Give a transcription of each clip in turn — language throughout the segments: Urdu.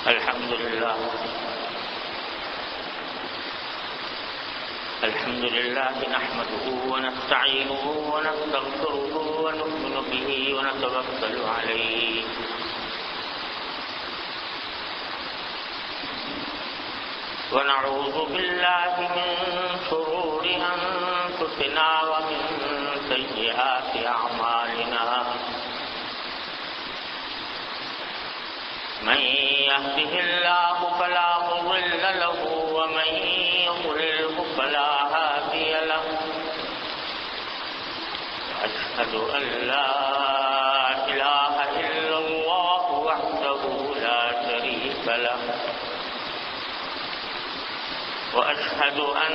الحمد لله نحمده ونستعينه ونستغفره ونؤمن به ونتوكل عليه ونعوذ بالله من شرور أنفسنا ومن سيئات أعمالنا من يهده الله فلا مضل له ومن يضلله فلا هادي له أشهد أن لا إله إلا الله وحده لا شريك له وأشهد أن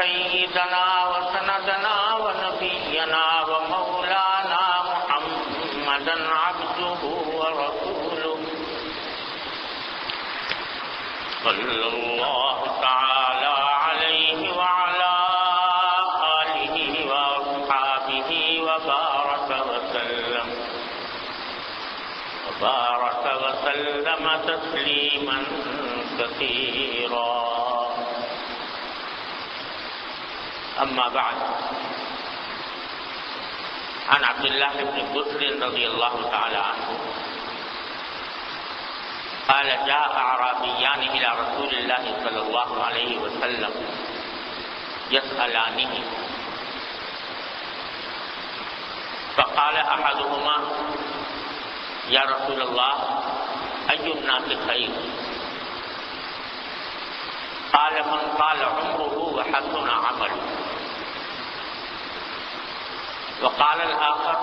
سيدنا وسندنا ونبينا ومولانا محمدا عبده ورسوله صلى الله تعالى عليه وعلى آله وأصحابه وبارك وسلم تسليما كثيرا. أما بعد، عن عبد الله بن بسر رضي الله تعالى عنه قال: جاء أعرابيان إلى رسول الله صلى الله عليه وسلم يسألانه، فقال أحدهما: يا رسول الله، أي الناس خير؟ قال: من طال عمره وحسن عمله. وقال الآخر: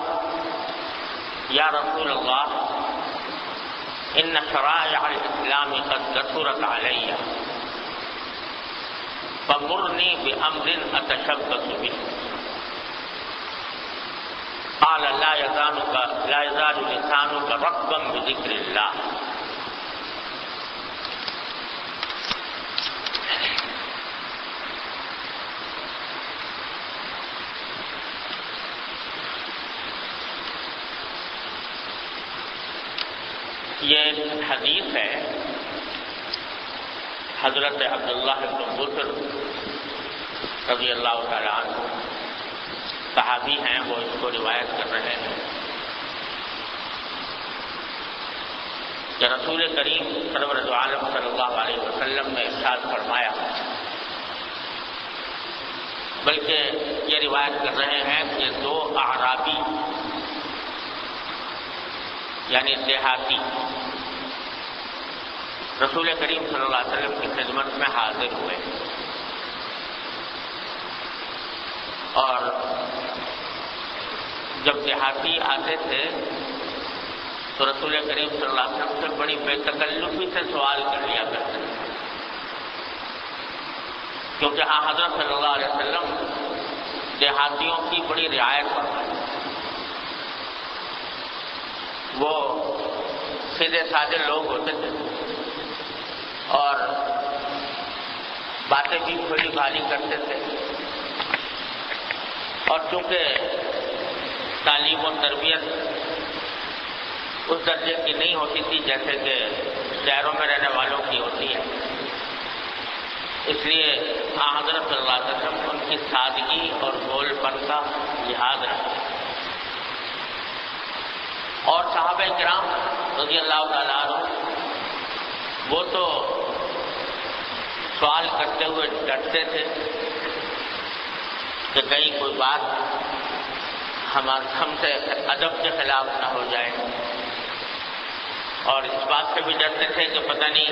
يا رسول الله، إن شرائع الإسلام قد كثرت علي، فمرني بأمر أتشبث به. قال: لا يزال لسانك رطبا بذكر الله. یہ حدیث ہے حضرت عبداللہ بن بسر رضی اللہ تعالیٰ عنہ، صحابی ہیں، وہ اس کو روایت کر رہے ہیں کہ رسول کریم سرور دو عالم صلی اللہ علیہ وسلم نے ارشاد فرمایا، بلکہ یہ روایت کر رہے ہیں کہ دو اعرابی یعنی دیہاتی رسول کریم صلی اللہ علیہ وسلم کی خدمت میں حاضر ہوئے، اور جب دیہاتی آتے تھے تو رسول کریم صلی اللہ علیہ وسلم سے بڑی بے تکلفی سے سوال کر لیا کرتے تھے، کیونکہ حضرت صلی اللہ علیہ وسلم دیہاتیوں کی بڑی رعایت فرماتے ہیں. وہ سیدھے سادے لوگ ہوتے تھے اور باتیں بھی کھلی کھالی کرتے تھے، اور چونکہ تعلیم و تربیت اس درجے کی نہیں ہوتی تھی جیسے کہ شہروں میں رہنے والوں کی ہوتی ہے، اس لیے حضرت صلی اللہ علیہ وسلم ان کی سادگی اور بول پن کا لحاظ رکھتے ہیں. اور صحابہ کرام رضی اللہ تعالیٰ عنہ وہ تو سوال کرتے ہوئے ڈرتے تھے کہ کہیں کوئی بات ہم سے ادب کے خلاف نہ ہو جائے، اور اس بات سے بھی ڈرتے تھے کہ پتہ نہیں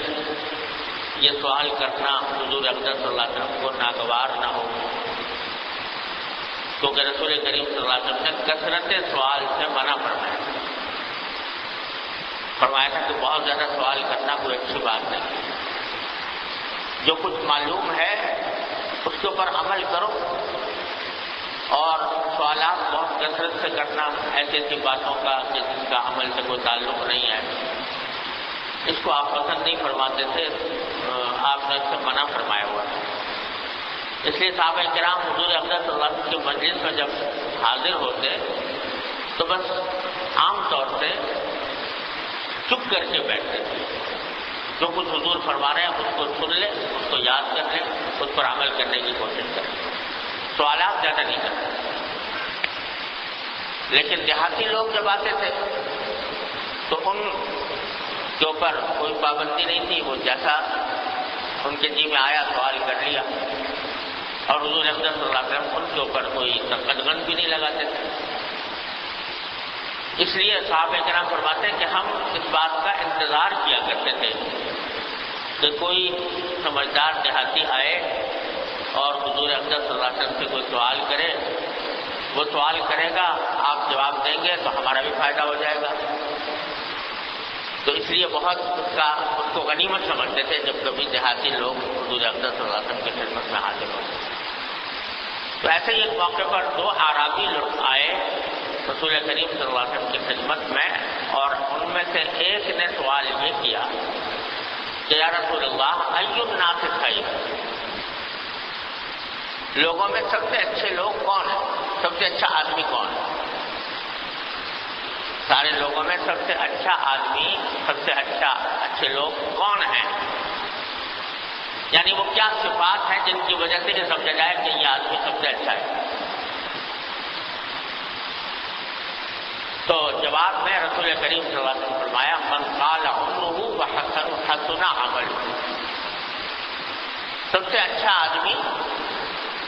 یہ سوال کرنا حضور اقدس صلی اللہ علیہ وسلم کو ناگوار نہ ہو، کیونکہ رسول کریم صلی اللہ علیہ وسلم نے کثرت سوال سے منع فرمایا تھا کہ بہت زیادہ سوال کرنا کوئی اچھی بات نہیں، جو کچھ معلوم ہے اس کے اوپر عمل کرو، اور سوالات بہت کثرت سے کرنا ایسی ایسی باتوں کا جس کا عمل سے کوئی تعلق نہیں ہے، اس کو آپ پسند نہیں فرماتے تھے، آپ نے اس سے منع فرمایا ہوا ہے. اس لیے صحابہ کرام حضور اقدس صلی اللہ علیہ وسلم کی مجلس میں جب حاضر ہوتے تو بس عام طور سے چپ کر کے بیٹھتے تھے، جو کچھ حضور فرما رہے ہیں اس کو سن لیں، اس کو یاد کر لیں، اس پر عمل کرنے کی کوشش کریں، سوالات زیادہ نہیں کرتے۔ لیکن دیہاتی لوگ جب آتے تھے تو ان کے اوپر کوئی پابندی نہیں تھی، وہ جیسا ان کے جی میں آیا سوال کر لیا، اور حضور اقدس صلی اللہ علیہ وسلم ان کے اوپر کوئی قدغن بھی نہیں لگاتے تھے۔ اس لیے صحابہ کرام فرماتے ہیں کہ ہم اس بات کا انتظار کیا کرتے تھے کہ کوئی سمجھدار دیہاتی آئے اور حضور اقدس صلی اللہ علیہ وسلم سے کوئی سوال کرے، وہ سوال کرے گا، آپ جواب دیں گے تو ہمارا بھی فائدہ ہو جائے گا۔ تو اس لیے بہت اس کو غنیمت سمجھتے تھے جب کبھی دیہاتی لوگ حضور اقدس صلی اللہ علیہ وسلم کی خدمت میں حاضر ہوتے۔ تو ایسے ہی ایک موقع پر دو اعرابی لوگ آئے رسول کریم صلی اللہ علیہ وسلم کی خدمت میں، اور ان میں سے ایک نے سوال یہ کیا کہ یا رسول اللہ ای الناس خیر، لوگوں میں سب سے اچھے لوگ کون ہیں، سب سے اچھا آدمی کون ہے؟ سارے لوگوں میں سب سے اچھا آدمی، سب سے اچھے لوگ کون ہیں؟ یعنی وہ کیا صفات ہیں جن کی وجہ سے یہ سمجھا جائے کہ یہ آدمی سب سے اچھا ہے؟ تو جواب میں رسول کریم صلی اللہ علیہ وسلم فرمایا من قال عمره وحسن عمله، سب سے اچھا آدمی،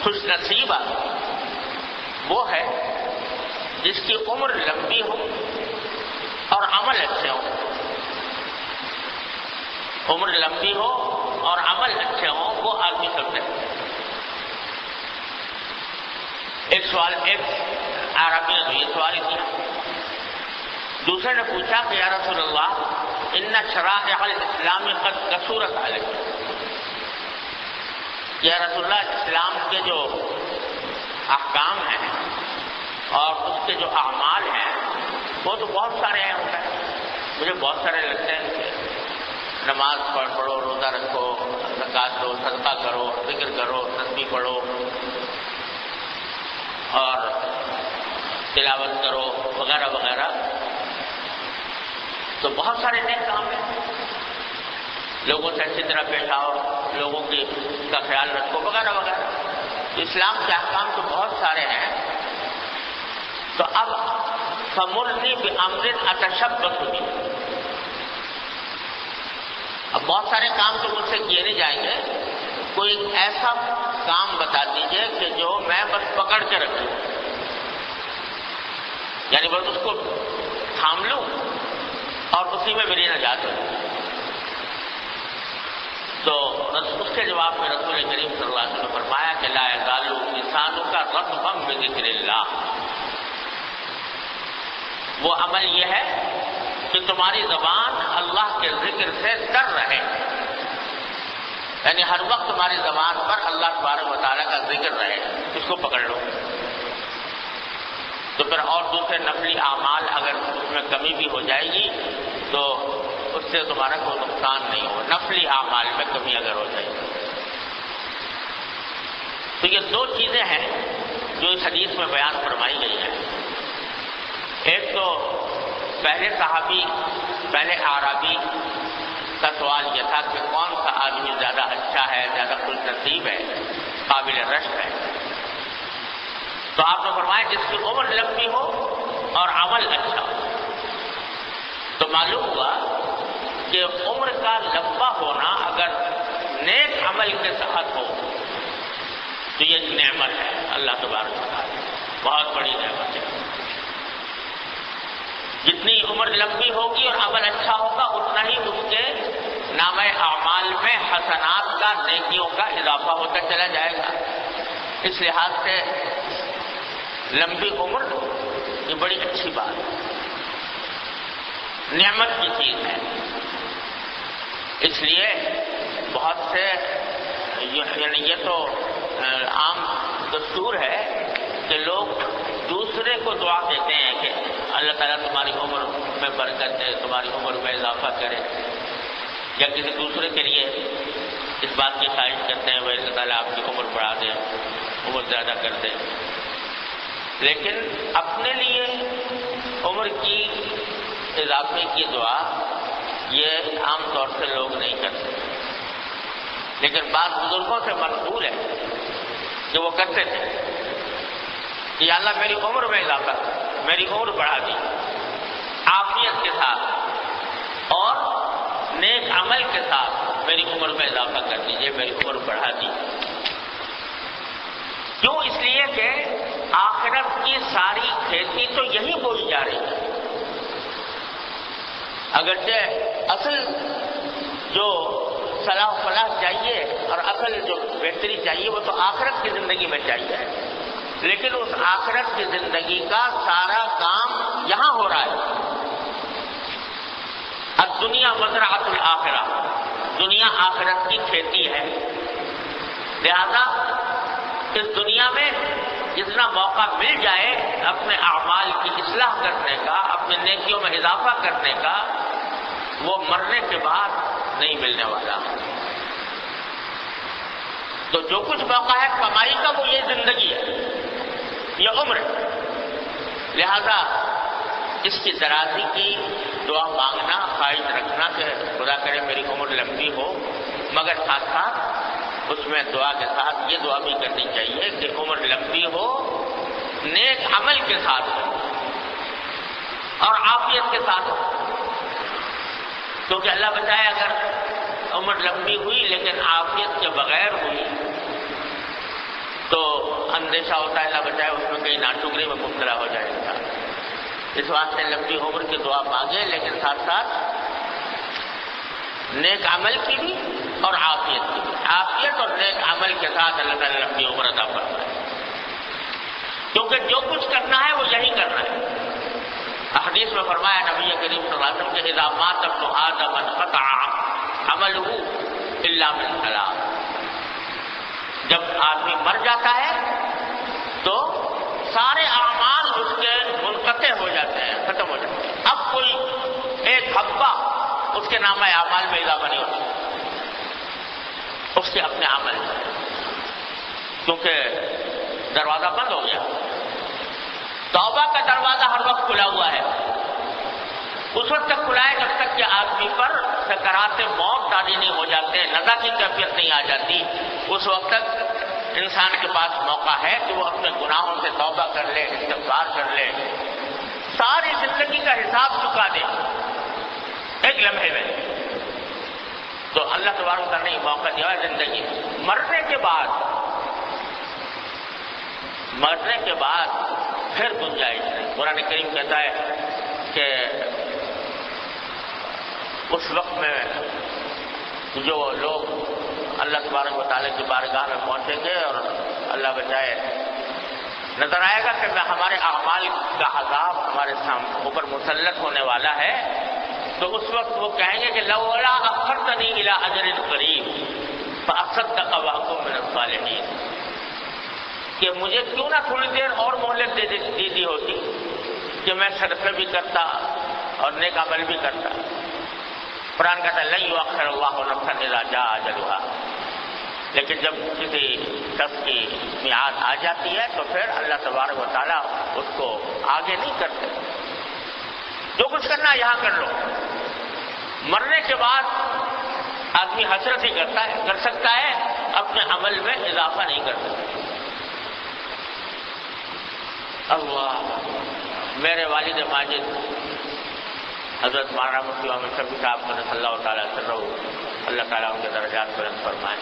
خوش نصیب آدمی وہ ہے جس کی عمر لمبی ہو اور عمل اچھے ہوں۔ عمر لمبی ہو اور عمل اچھے ہوں، وہ آدمی سب سے ایک سوال، ایک عربی نے یہ سوال کیا، دوسرے نے پوچھا کہ یا رسول اللہ ان شرائع الاسلام قد کثرت علیہ، یا رسول اللہ اسلام کے جو احکام ہیں اور اس کے جو اعمال ہیں وہ تو بہت سارے ہیں، مجھے بہت سارے لگتے ہیں کہ نماز پڑھو، روزہ رکھو، زکوٰۃ دو، صدقہ کرو، ذکر کرو، تسبیح پڑھو اور تلاوت کرو وغیرہ وغیرہ، تو بہت سارے نیک کام ہیں، لوگوں سے اچھی طرح پیش آؤ، لوگوں کا خیال رکھو وغیرہ وغیرہ، تو اسلام کے احکام تو بہت سارے ہیں۔ تو اب فمرنی بامر اتشبث به، اب بہت سارے کام تو مجھ سے کیے نہیں جائیں گے، کوئی ایسا کام بتا دیجئے کہ جو میں بس پکڑ کے رکھوں، یعنی بس اس کو تھام لوں اور اسی میں میری نجات ہو۔ تو اس کے جواب میں رسول کریم صلی اللہ علیہ وسلم نے فرمایا کہ لا یزال لسانک رطبا بذکر اللہ، وہ عمل یہ ہے کہ تمہاری زبان اللہ کے ذکر سے تر رہے، یعنی ہر وقت تمہاری زبان پر اللہ تبارک و تعالیٰ کا ذکر رہے، اس کو پکڑ لو۔ تو پھر اور دوسرے نفلی اعمال اگر اس میں کمی بھی ہو جائے گی تو اس سے تمہارا کوئی نقصان نہیں ہو، نفلی اعمال میں کمی اگر ہو جائے گی۔ تو یہ دو چیزیں ہیں جو اس حدیث میں بیان فرمائی گئی ہیں۔ ایک تو پہلے اعرابی کا سوال یہ تھا کہ کون سا آدمی زیادہ اچھا ہے، زیادہ خوش نصیب ہے، قابل رشک ہے، تو آپ نے فرمایا جس کی عمر لمبی ہو اور عمل اچھا ہو۔ تو معلوم ہوا کہ عمر کا لمبا ہونا اگر نیک عمل کے ساتھ ہو تو یہ نعمت ہے، اللہ تبارک و تعالیٰ بہت بڑی نعمت ہے۔ جتنی عمر لمبی ہوگی اور عمل اچھا ہوگا اتنا ہی اس کے نامہ اعمال میں حسنات کا، نیکیوں کا اضافہ ہوتا چلا جائے گا۔ اس لحاظ سے لمبی عمر یہ بڑی اچھی بات ہے، نعمت کی چیز ہے۔ اس لیے بہت سے یعنی یہ تو عام دستور ہے کہ لوگ دوسرے کو دعا دیتے ہیں کہ اللہ تعالیٰ تمہاری عمر میں برکت دے، تمہاری عمر میں اضافہ کرے، یا کسی دوسرے کے لیے اس بات کی خواہش کرتے ہیں وہ اللہ تعالیٰ آپ کی عمر بڑھا دے، عمر زیادہ کر دے، لیکن اپنے لیے عمر کی اضافے کی دعا یہ عام طور سے لوگ نہیں کرتے۔ لیکن بعض بزرگوں سے منقول ہے کہ وہ کرتے تھے کہ یا اللہ میری عمر میں اضافہ کر، میری عمر بڑھا دی عافیت کے ساتھ اور نیک عمل کے ساتھ میری عمر میں اضافہ کر دیجیے، میری عمر بڑھا دی۔ کیوں؟ اس لیے کہ آخرت کی ساری کھیتی تو یہی بوئی جا رہی ہے۔ اگرچہ اصل جو صلاح و فلاح چاہیے اور اصل جو بہتری چاہیے وہ تو آخرت کی زندگی میں چاہیے، لیکن اس آخرت کی زندگی کا سارا کام یہاں ہو رہا ہے۔ اب دنیا مزرعۃ الآخرہ، دنیا آخرت کی کھیتی ہے، لہذا اس دنیا میں جتنا موقع مل جائے اپنے اعمال کی اصلاح کرنے کا، اپنے نیکیوں میں اضافہ کرنے کا، وہ مرنے کے بعد نہیں ملنے والا۔ تو جو کچھ موقع ہے کمائی کا وہ یہ زندگی ہے، یہ عمر ہے، لہذا اس کی درازی کی دعا مانگنا، خواہش رکھنا کہ خدا کرے میری عمر لمبی ہو، مگر ساتھ ساتھ اس میں دعا کے ساتھ یہ دعا بھی کرنی چاہیے کہ عمر لمبی ہو، نیک عمل کے ساتھ ہو اور عافیت کے ساتھ ہو، کیونکہ اللہ بچائے اگر عمر لمبی ہوئی لیکن عافیت کے بغیر ہوئی تو اندیشہ ہوتا ہے اللہ بچائے اس میں کہیں ناشکری میں مبتلا ہو جائے گا۔ اس واسطے لمبی عمر کی دعا مانگے، لیکن ساتھ ساتھ نیک عمل کی بھی اور عافیت کی بھی، عافیت اور نیک عمل کے ساتھ اللہ تعالیٰ لمبی عمر عطا فرمائے، کیونکہ جو کچھ کرنا ہے وہ یہی کرنا ہے۔ حدیث میں فرمایا نبی کریم صلی اللہ علیہ وسلم کہ اذا مات ابن آدم انقطع عمله الا من ثلاث، جب آدمی مر جاتا ہے تو سارے اعمال اس کے منقطع ہو جاتے ہیں، ختم ہو جاتے ہیں، اب کوئی ایک حبہ اس کے نامہ اعمال میں اضافہ نہیں ہوتا اس کے اپنے عمل میں، کیونکہ دروازہ بند ہو گیا۔ توبہ کا دروازہ ہر وقت کھلا ہوا ہے، اس وقت تک کھلا ہے جب تک کہ آدمی پر سکرات موت تاری نہیں ہو جاتے، نزا کی کیفیت نہیں آ جاتی، اس وقت تک انسان کے پاس موقع ہے کہ وہ اپنے گناہوں سے توبہ کر لے، استغفار کر لے، ساری زندگی کا حساب چکا دے ایک لمحے میں۔ تو اللہ تبارک تعالیٰ نے موقع دیا ہے زندگی مرنے کے بعد پھر گنجائش نہیں۔ قرآن کریم کہتا ہے کہ اس وقت میں جو لوگ اللہ تبارک و تعالیٰ کی بارگاہ میں پہنچیں گے اور اللہ بچائے نظر آئے گا کہ ہمارے اعمال کا عذاب ہمارے اوپر مسلط ہونے والا ہے، تو اس وقت وہ کہیں گے کہ لولا اخرتنی الی اجل قریب فاصدق واکن من الصالحین، کہ مجھے کیوں نہ تھوڑی دیر اور مہلت دے دی ہوتی کہ میں صدقہ بھی کرتا اور نیک عمل بھی کرتا۔ قرآن کہتا ہے لن یؤخر اللہ نفسا اذا جاء اجلها، لیکن جب کسی شخص کی میعاد آ جاتی ہے تو پھر اللہ تبارک و تعالیٰ اس کو آگے نہیں کرتے۔ جو کچھ کرنا یہاں کر لو، مرنے کے بعد آدمی حسرت ہی کر سکتا ہے، اپنے عمل میں اضافہ نہیں کر سکتا۔ اللہ، میرے والد ماجد حضرت مولانا مفتی محمد شفیع صاحب قدس اللہ تعالیٰ سرہ، اللہ تعالیٰ ان کے درجات بلند فرمائے،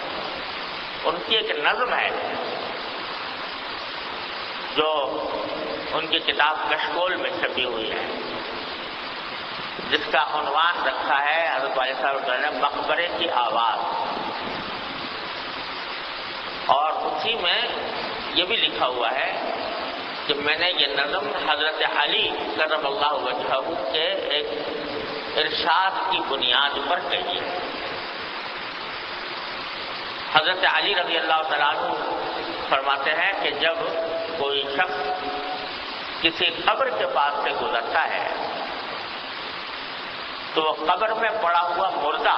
ان کی ایک نظم ہے جو ان کی کتاب کشکول میں چھپی ہوئی ہے، جس کا عنوان رکھا ہے حضرت والد صاحب نے مقبرے کی آواز، اور اسی میں یہ بھی لکھا ہوا ہے کہ میں نے یہ نظم حضرت علی کرم اللہ وجہہ کے ایک ارشاد کی بنیاد پر کہی ہے۔ حضرت علی رضی اللہ تعالیٰ عنہ فرماتے ہیں کہ جب کوئی شخص کسی قبر کے پاس سے گزرتا ہے تو وہ قبر میں پڑا ہوا مردہ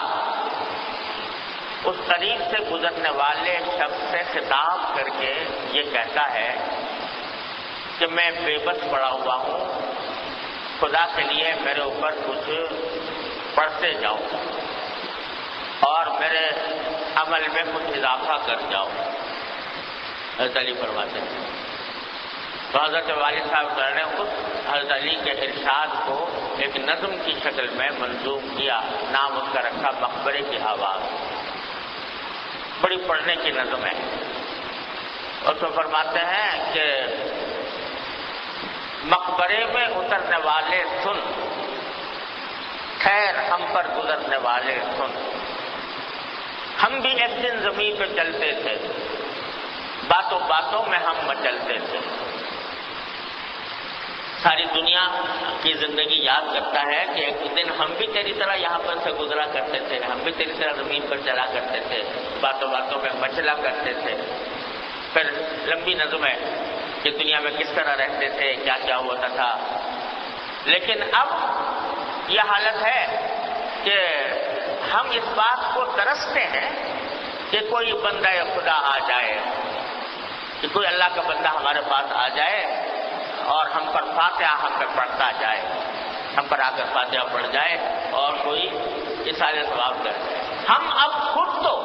اس قریب سے گزرنے والے شخص سے خطاب کر کے یہ کہتا ہے کہ میں بے بس پڑا ہوا ہوں، خدا کے لیے میرے اوپر کچھ پڑھتے جاؤ۔ اور میرے عمل میں کچھ اضافہ کر جاؤ. حضرت علی فرماتے ہیں. تو حضرت والد صاحب نے اس حضرت علی کے ارشاد کو ایک نظم کی شکل میں منظوم کیا. نام اس کا رکھا مقبرے کی آواز. بڑی پڑھنے کی نظم ہے. اور تو فرماتے ہیں کہ مقبرے میں اترنے والے سن، خیر ہم پر گزرنے والے سن. ہم بھی ایک دن زمین پہ چلتے تھے، باتوں باتوں میں ہم مچلتے تھے. ساری دنیا کی زندگی یاد کرتا ہے کہ ایک دن ہم بھی تیری طرح یہاں پر سے گزرا کرتے تھے، ہم بھی تیری طرح زمین پر چلا کرتے تھے، باتوں باتوں میں مچلا کرتے تھے. پھر لمبی نظم ہے کہ دنیا میں کس طرح رہتے تھے، کیا کیا ہوتا تھا. لیکن اب یہ حالت ہے کہ ہم اس بات کو ترستے ہیں کہ کوئی بندہ خدا آ جائے، کہ کوئی اللہ کا بندہ ہمارے پاس آ جائے اور ہم پر فاتحہ ہم پر پڑھتا جائے، ہم پر آ کر فاتحہ پڑھ جائے اور کوئی اصالہ ثواب کرے. ہم اب خود تو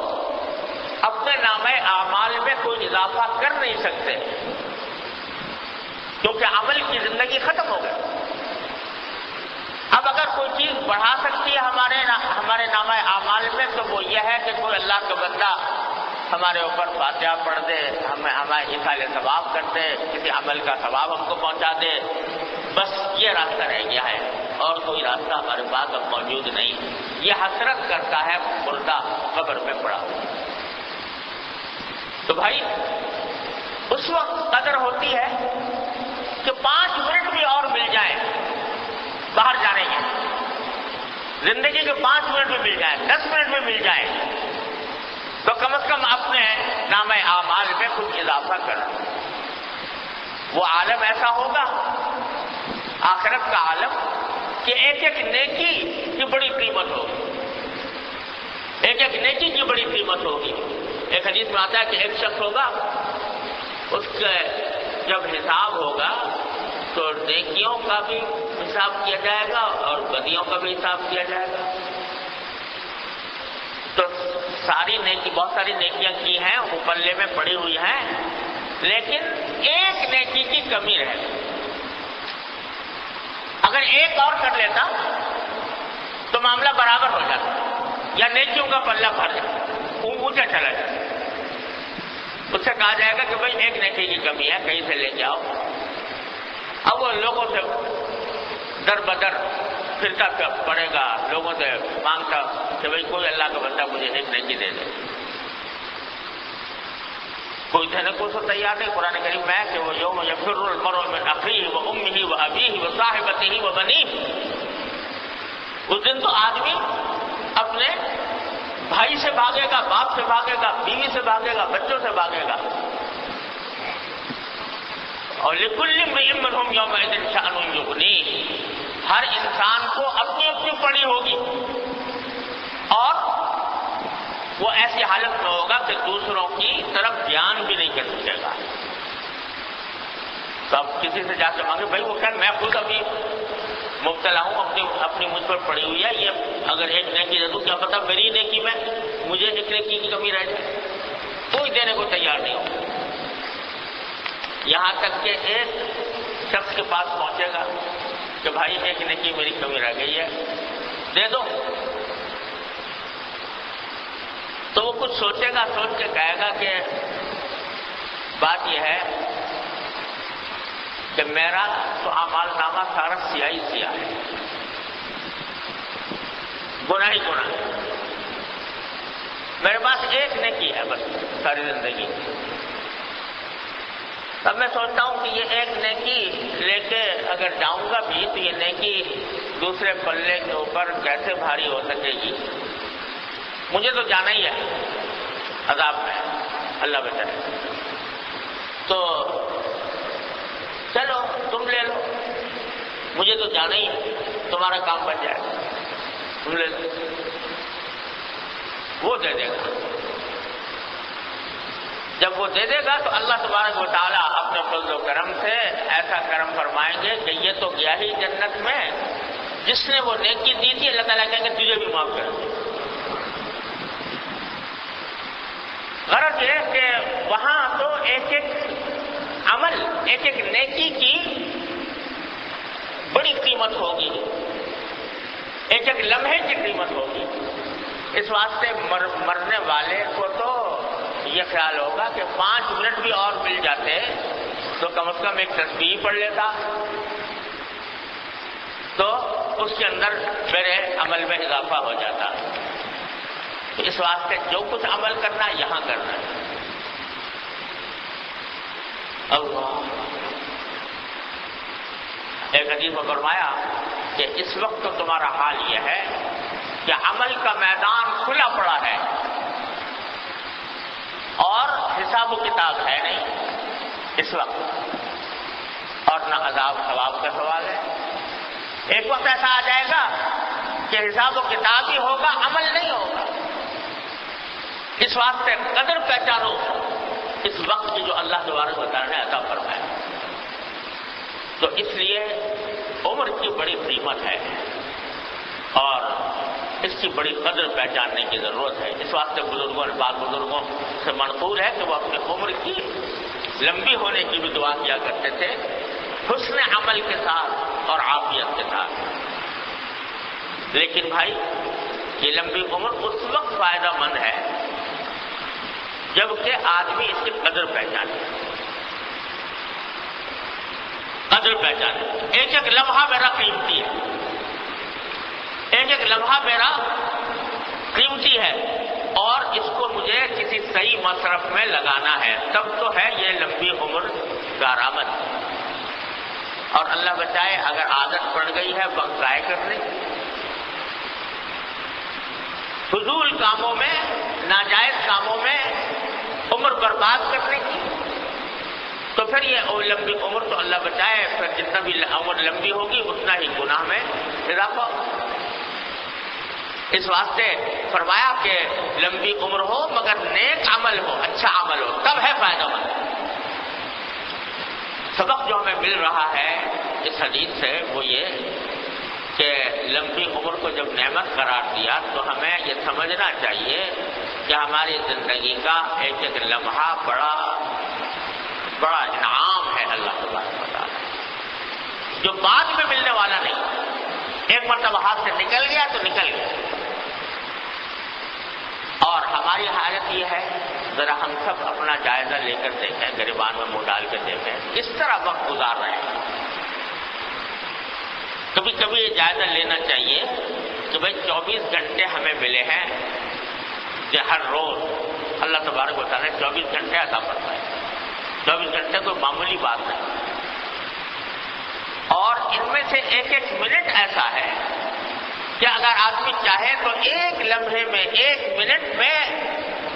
اپنے نامہ اعمال میں کوئی اضافہ کر نہیں سکتے کیونکہ عمل کی زندگی ختم ہو گئی. اب اگر کوئی چیز بڑھا سکتی ہے ہمارے نامہ اعمال میں تو وہ یہ ہے کہ کوئی اللہ کا بندہ ہمارے اوپر فاتحہ پڑھ دے، ہمیں اصالہ ثواب کر دے، کسی عمل کا ثواب ہم کو پہنچا دے. بس یہ راستہ رہ گیا ہے اور کوئی راستہ ہمارے پاس اب موجود نہیں. یہ حسرت کرتا ہے مردہ قبر میں پڑا. تو بھائی اس وقت قدر ہوتی ہے کہ 5 منٹ بھی اور مل جائیں باہر جانے کے، زندگی کے 5 منٹ بھی مل جائیں، 10 منٹ بھی مل جائیں تو کم از کم اپنے نامہ اعمال میں کچھ اضافہ کرنا. وہ عالم ایسا ہوگا آخرت کا عالم کہ ایک ایک نیکی کی بڑی قیمت ہوگی، ایک ایک نیکی کی بڑی قیمت ہوگی. ایک حدیث میں آتا ہے کہ ایک شخص ہوگا، اس کا جب حساب ہوگا تو نیکیوں کا بھی حساب کیا جائے گا اور بدیوں کا بھی حساب کیا جائے گا. تو بہت ساری نیکیاں کی ہیں، وہ پلے میں پڑی ہوئی ہیں، لیکن ایک نیکی کی کمی رہے. اگر ایک اور کر لیتا تو معاملہ برابر ہو جاتا یا نیکیوں کا پلہ بھر جاتا، اونچا چلا جاتا. اس سے کہا جائے گا کہ بھائی ایک نیکی کی کمی ہے، کہیں سے لے کے آؤ. اب وہ لوگوں سے در بدر پھرتا پڑے گا، لوگوں سے مانگتا کہ بھائی کوئی اللہ کا بندہ مجھے ایک نیکی دے دے. کوئی دینے کو تو تیار نہیں. قرآن کریم میں کہ وہ یوم یفر المرء من اخیہ و امہ و ابیہ و صاحبتہ و بنیہ. اس دن تو آدمی اپنے بھائی سے بھاگے گا، باپ سے بھاگے گا، بیوی سے بھاگے گا، بچوں سے بھاگے گا. اور لکل امرئ منہم یومئذ شأن یغنیہ. ہر انسان کو اپنی اپنی پڑی ہوگی اور وہ ایسی حالت میں ہوگا کہ دوسروں کی طرف دھیان بھی نہیں کر سکے گا. تو اب کسی سے جا کے مانگے بھائی وہ کہ میں خود ابھی مبتلا ہوں، اپنی مجھ پر پڑی ہوئی ہے، یہ اگر ایک نیکی دے دوں کیا پتا میری نیکی میں مجھے ایک نیکی کی کمی رہ جائے. کوئی دینے کو تیار نہیں ہوگا. یہاں تک کہ ایک شخص کے پاس پہنچے گا کہ بھائی ایک نیکی میری کمی رہ گئی ہے، دے دو. تو وہ کچھ سوچے گا، سوچ کے کہے گا کہ بات یہ ہے کہ میرا تو اعمال نامہ سارا سیاہ ہی سیاہ ہے، گناہ ہی گناہ ہے. میرے پاس ایک نیکی ہے بس ساری زندگی. اب میں سوچتا ہوں کہ یہ ایک نیکی لے کے اگر جاؤں گا بھی تو یہ نیکی دوسرے پلے کے اوپر کیسے بھاری ہو سکے گی. مجھے تو جانا ہی ہے عذاب میں، اللہ بچائے. تو چلو تم لے لو، مجھے تو جانا ہی ہے، تمہارا کام بن جائے گا، تم لے لو. وہ دے دے گا. جب وہ دے دے گا تو اللہ تبارک و تعالیٰ اپنے فضل و کرم سے ایسا کرم فرمائیں گے کہ یہ تو گیا ہی جنت میں، جس نے وہ نیکی دی تھی اللہ تعالیٰ کہیں گے تجھے بھی معاف کر دیں. غرض یہ کہ وہاں تو ایک ایک عمل، ایک ایک نیکی کی بڑی قیمت ہوگی، ایک ایک لمحے کی قیمت ہوگی. اس واسطے مرنے والے کو تو یہ خیال ہوگا کہ 5 منٹ بھی اور مل جاتے تو کم از کم ایک تسبیح پڑھ لیتا تو اس کے اندر میرے عمل میں اضافہ ہو جاتا. تو اس واسطے جو کچھ عمل کرنا یہاں کرنا ہے. اللہ ایک حدیث میں فرمایا کہ اس وقت تو تمہارا حال یہ ہے کہ عمل کا میدان کھلا پڑا ہے اور حساب و کتاب ہے نہیں اس وقت، اور نہ عذاب ثواب کا سوال ہے. ایک وقت ایسا آ جائے گا کہ حساب و کتاب ہی ہوگا، عمل نہیں ہوگا. اس واسطے قدر پہچانو اس وقت کی جو اللہ تبارک و تعالیٰ نے عطا فرمایا. تو اس لیے عمر کی بڑی قیمت ہے اور اس کی بڑی قدر پہچاننے کی ضرورت ہے. اس واسطے بزرگوں اور بعض بزرگوں سے منقول ہے کہ وہ اپنی عمر کی لمبی ہونے کی بھی دعا کیا کرتے تھے، حسن عمل کے ساتھ اور عافیت کے ساتھ. لیکن بھائی یہ لمبی عمر اس وقت فائدہ مند ہے جبکہ آدمی اس کی قدر پہچانے. قدر پہچانے. ایک ایک لمحہ میرا قیمتی ہے، ایک ایک لمحہ میرا قیمتی ہے اور اس کو مجھے کسی صحیح مصرف میں لگانا ہے، تب تو ہے یہ لمبی عمر کارآمد. اور اللہ بچائے اگر عادت پڑ گئی ہے وقت ضائع کرنے، فضول کاموں میں، ناجائز کاموں میں عمر برباد کرنے کی، تو پھر یہ لمبی عمر تو اللہ بچائے پھر جتنا بھی عمر لمبی ہوگی اتنا ہی گناہ میں اضافہ ہوگا. اس واسطے فرمایا کہ لمبی عمر ہو مگر نیک عمل ہو، اچھا عمل ہو، تب ہے فائدہ مند. سبق جو ہمیں مل رہا ہے اس حدیث سے وہ یہ کہ لمبی عمر کو جب نعمت قرار دیا تو ہمیں یہ سمجھنا چاہیے کہ ہماری زندگی کا ایک ایک لمحہ بڑا انعام ہے اللہ تبارک و تعالیٰ، جو بعد میں ملنے والا نہیں. ایک مرتبہ ہاتھ سے نکل گیا تو نکل گیا. اور ہماری حالت یہ ہے، ذرا ہم سب اپنا جائزہ لے کر دیکھیں، گریبان میں منہ ڈال کے دیکھیں کس طرح وقت گزار رہے ہیں. کبھی کبھی یہ جائزہ لینا چاہیے کہ بھائی 24 گھنٹے ہمیں ملے ہیں، جو ہر روز اللہ تبارک و تعالیٰ نے 24 گھنٹے عطا فرمائے. 24 گھنٹے کوئی معمولی بات نہیں، اور ان میں سے ایک ایک منٹ ایسا ہے کہ اگر آدمی چاہے تو ایک لمحے میں، ایک منٹ میں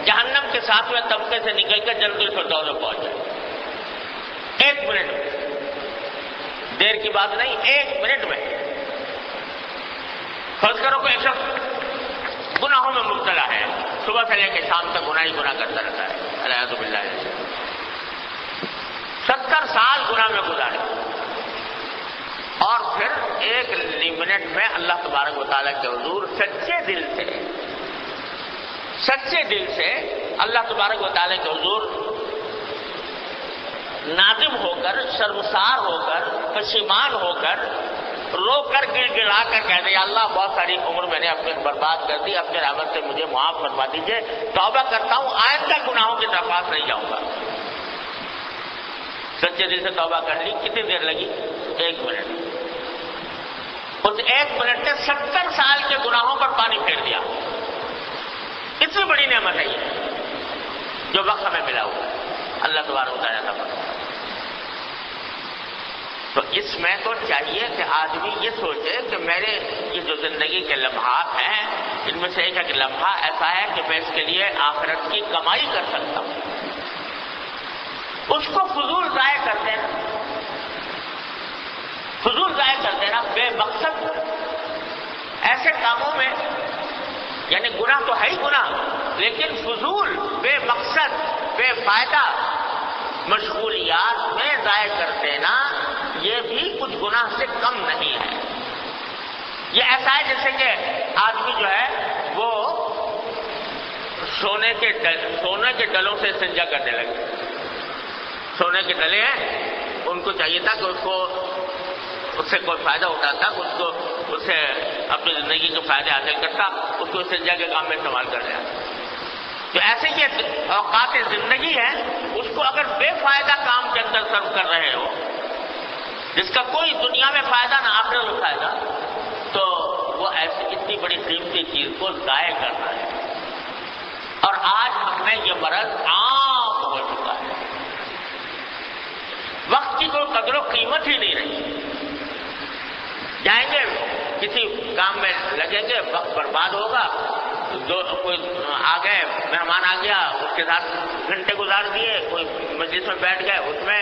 جہنم کے 7ویں طبقے سے نکل کر جنت الفردوس میں پہنچ جائے. ایک منٹ میں، دیر کی بات نہیں، ایک منٹ میں. فرض کرو کہ ایک شخص گناہوں میں مبتلا ہے، صبح سے لے کے شام تک گناہ ہی گناہ کرتا رہتا ہے، الیاذ باللہ، 70 سال گناہ میں گزارے، اور پھر ایک منٹ میں اللہ تبارک و تعالیٰ کے حضور سچے دل سے اللہ تبارک و تعالیٰ کے حضور نادم ہو کر، شرمسار ہو کر، پشیمان ہو کر، رو کر، گڑ گڑا کر کہہ دیا اللہ بہت ساری عمر میں نے اپنے برباد کر دی، اپنے رحمت سے مجھے معاف فرما دیجیے، توبہ کرتا ہوں، آئندہ گناہوں کی طرف پاس نہیں جاؤں گا. سچے دل سے توبہ کر لی. کتنی دیر لگی؟ 1 منٹ. اس 1 منٹ نے 70 سال کے گناہوں پر پانی پھیر دیا. اتنی بڑی نعمت ہے یہ جو وقت ہمیں ملا ہوا ہے، اللہ تبارک و تعالیٰ کا فضل. تو اس میں تو چاہیے کہ آدمی یہ سوچے کہ میرے یہ جو زندگی کے لمحات ہیں ان میں سے ایک ایک لمحہ ایسا ہے کہ میں اس کے لیے آخرت کی کمائی کر سکتا ہوں. اس کو فضول ضائع کر دینا بے مقصد ایسے کاموں میں، یعنی گناہ تو ہے ہی گناہ، لیکن فضول، بے مقصد، بے فائدہ مشغولیات میں ضائع کر دینا یہ بھی کچھ گناہ سے کم نہیں ہے. یہ ایسا ہے جیسے کہ آدمی جو ہے وہ سونے سونے کے ڈلوں سے استنجا کرنے لگے. سونے کے ڈلے ہیں، ان کو چاہیے تھا کہ اس سے کوئی فائدہ اٹھاتا، اس سے اپنی زندگی کے فائدے حاصل کرتا، اس کو استنجا کے کام میں استعمال کر لیا. تو ایسے یہ اوقات زندگی ہے، اس کو اگر بے فائدہ کام کے اندر صرف کر رہے ہو، جس کا کوئی دنیا میں فائدہ نہ آخرت میں فائدہ، تو وہ ایسی اتنی بڑی قیمتی چیز کو ضائع کر رہا ہے. اور آج ہم میں یہ مرض عام ہو چکا ہے. وقت کی کوئی قدر و قیمت ہی نہیں رہی. جائیں گے کسی کام میں لگیں گے، وقت برباد ہوگا. کوئی آ گئے، مہمان آ گیا، اس کے ساتھ گھنٹے گزار دیے، کوئی مجلس میں بیٹھ گئے، اس میں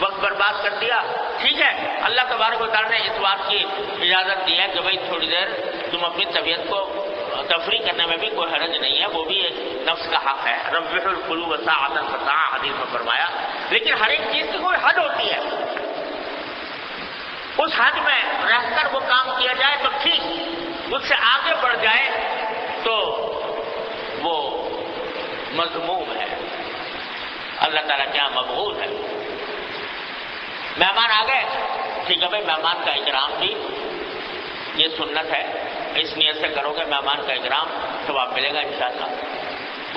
وقت برباد کر دیا. ٹھیک ہے، اللہ تبارک و تعالیٰ نے اس بات کی اجازت دی ہے کہ بھائی تھوڑی دیر تم اپنی طبیعت کو تفریح کرنے میں بھی کوئی حرج نہیں ہے، وہ بھی ایک نفس کا حق ہے. ربح القلوب ساعۃ فساعۃ حدیث میں فرمایا. لیکن ہر ایک چیز کی کوئی حد ہوتی ہے، اس حد میں رہ کر وہ کام کیا جائے تو ٹھیک، اس سے آگے بڑھ جائے تو وہ مذموم ہے، اللہ تعالیٰ کیا مبغوض ہے. مہمان آ گئے، ٹھیک ہے بھائی، مہمان کا اکرام بھی یہ سنت ہے، اس نیت سے کرو گے مہمان کا اکرام، ثواب ملے گا انشاءاللہ.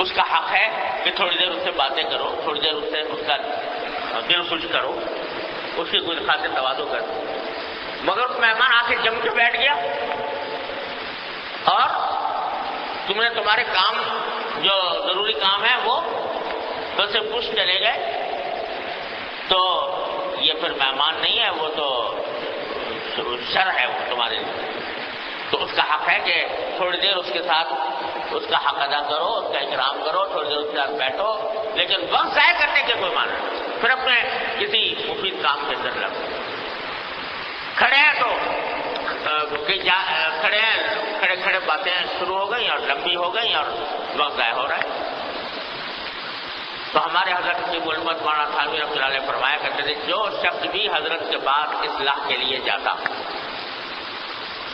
اس کا حق ہے کہ تھوڑی دیر اس سے باتیں کرو، تھوڑی دیر اس سے اس کا دل خوش کرو، اس کی کوئی خاطر تواضع کرو. مگر مہمان آ کے جم کے بیٹھ گیا اور تم نے تمہارے کام جو ضروری کام ہے وہ تو سے پوچھ چلے گئے، تو یہ پھر مہمان نہیں ہے، وہ تو شر ہے وہ تمہارے لیے. تو اس کا حق ہے کہ تھوڑی دیر اس کے ساتھ اس کا حق ادا کرو، اس کا اکرام کرو، تھوڑی دیر اس کے ساتھ بیٹھو، لیکن وقت ضائع کرنے کے کوئی معنی نہیں. پھر اپنے کسی مفید کام کے اندر لگو. کھڑے ہیں تو کھڑے ہیں، کھڑے کھڑے باتیں شروع ہو گئی اور لمبی ہو گئی اور وقت ضائع ہو رہا ہے. تو ہمارے حضرت کی علمت مولانا تھانوی رحمۃ اللہ علیہ فرمایا کرتے تھے، جو شخص بھی حضرت کے پاس اصلاح کے لیے جاتا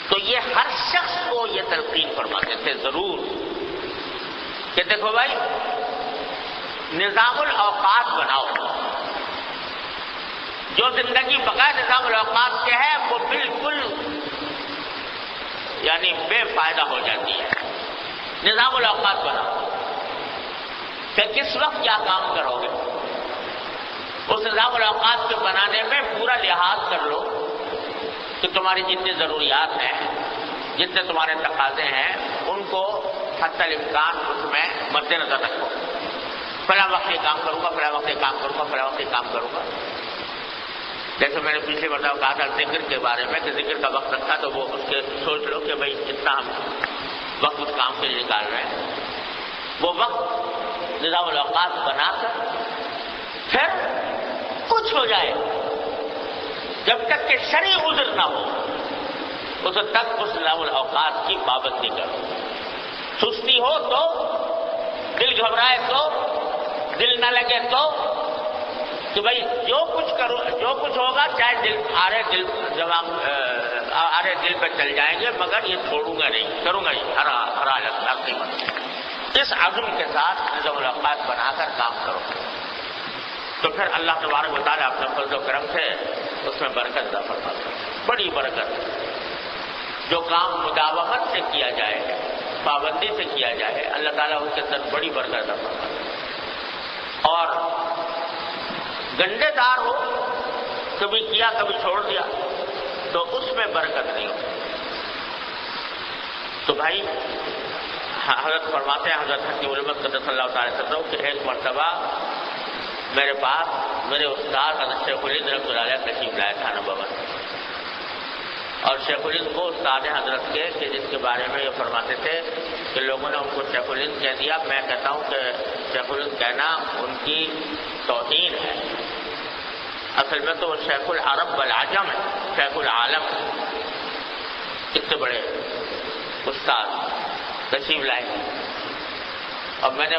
تو یہ ہر شخص کو یہ تلقین فرماتے تھے ضرور کہ دیکھو بھائی، نظام الاوقات بناؤ. جو زندگی بغیر نظام الاوقات کے ہے وہ بالکل یعنی بے فائدہ ہو جاتی ہے. نظام الاوقات بناؤ کہ کس وقت کیا کام کرو گے. اس نظام الاوقات کے بنانے میں پورا لحاظ کر لو کہ تمہاری جتنی ضروریات ہیں، جتنے تمہارے تقاضے ہیں، ان کو حتی الامکان اس میں مد نظر رکھو. فلاں وقت یہ کام کروں گا، فلاں وقت یہ کام کروں گا، فلاں وقت یہ کام کروں گا. جیسے میں نے پچھلے مرتبہ کہا تھا ذکر کے بارے میں کہ ذکر کا وقت رکھا تو وہ اس کے سوچ لو کہ بھائی اتنا ہم وقت اس کام کے لیے نکال رہے ہیں. وہ وقت نظام الاوقات بنا کر پھر کچھ ہو جائے، جب تک کہ شرعی عذر نہ ہو اس تک اس نظام الاوقات کی پابندی کرو. سستی ہو تو، دل گھبرائے تو، دل نہ لگے تو، کہ بھائی جو کچھ کرو، جو کچھ ہوگا چاہے دل آرے دل پہ چل جائیں گے، مگر یہ چھوڑوں گا نہیں، کروں گا نہیں، ہر حالت میں قیمت. اس عزم کے ساتھ نظام الاوقات بنا کر کام کرو تو پھر اللہ تبارک و تعالیٰ اپنے فضل و کرم سے اس میں برکت عطا فرماتا ہے. بڑی برکت. جو کام مداومت سے کیا جائے، پابندی سے کیا جائے، اللہ تعالیٰ اس کے اندر بڑی برکت عطا فرماتا ہے. اور گنڈے دار ہو، کبھی کیا کبھی چھوڑ دیا، تو اس میں برکت نہیں ہوتی. تو بھائی حضرت فرماتے ہیں، حضرت حکیم علمت قدس اللہ تعالی عنہ کہ ایک مرتبہ میرے پاس میرے استاد حضرت شیخ الہند رحمۃ اللہ علیہ تشریف لائے تھانہ بھون. اور شیخ الہند کو استاد حضرت کے کہ جس کے بارے میں یہ فرماتے تھے کہ لوگوں نے ان کو شیخ الہند کہہ دیا. میں کہتا ہوں کہ شیخ الہند کہنا ان کی توہین ہے. اصل میں تو وہ شیخ العرب والعجم ہے، شیخ العالم. اتنے بڑے استاد تشریف لائے. اور میں نے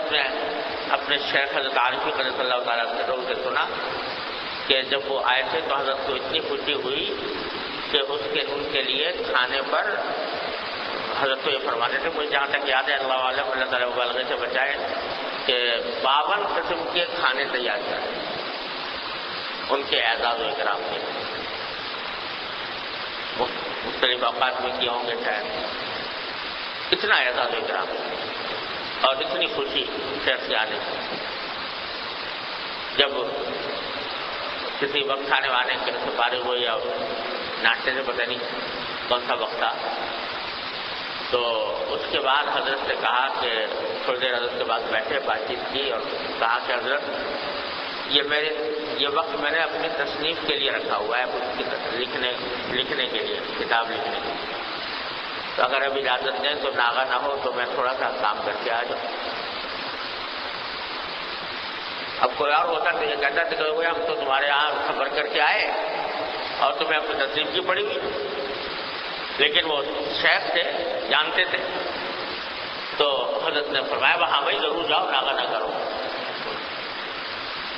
اپنے شیخ حضرت عارفی قدس اللہ تعالیٰ سے سنا کہ جب وہ آئے تھے تو حضرت کو اتنی خوشی ہوئی کہ ان کے لیے کھانے پر حضرت تو یہ فرماتے تھے، مجھے جہاں تک یاد ہے، اللہ عالم اللہ تعالیٰ مبالغے سے بچائے، کہ 52 قسم کے کھانے تیار کریں ان کے اعزاز و اکرام کے، مختلف اوقات میں کیے ہوں گے شاید، اتنا اعزاز و اکرام اور اتنی خوشی شہر سے آنے کی۔ جب کسی وقت کھانے وانے کے سے فارغ ہوئے یا ناشتے سے پتہ نہیں کون سا وقت تھا، تو اس کے بعد حضرت نے کہا کہ تھوڑی دیر حضرت کے بعد بیٹھے، بات چیت کی اور کہا کہ حضرت یہ وقت میں نے اپنی تصنیف کے لیے رکھا ہوا ہے، لکھنے کے لیے، کتاب لکھنے کے لیے، تو اگر اب اجازت دیں تو ناغا نہ ہو تو میں تھوڑا سا کام کر کے آ جاؤں۔ اب کوئی اور ہوتا تو یہ کہتا تھا کہ ہم تو تمہارے یہاں خبر کر کے آئے اور تمہیں اپنی تصنیف کی پڑی ہوئی، لیکن وہ شیخ تھے، جانتے تھے، تو حضرت نے فرمایا وہاں بھائی ضرور جاؤ، ناغا نہ کرو۔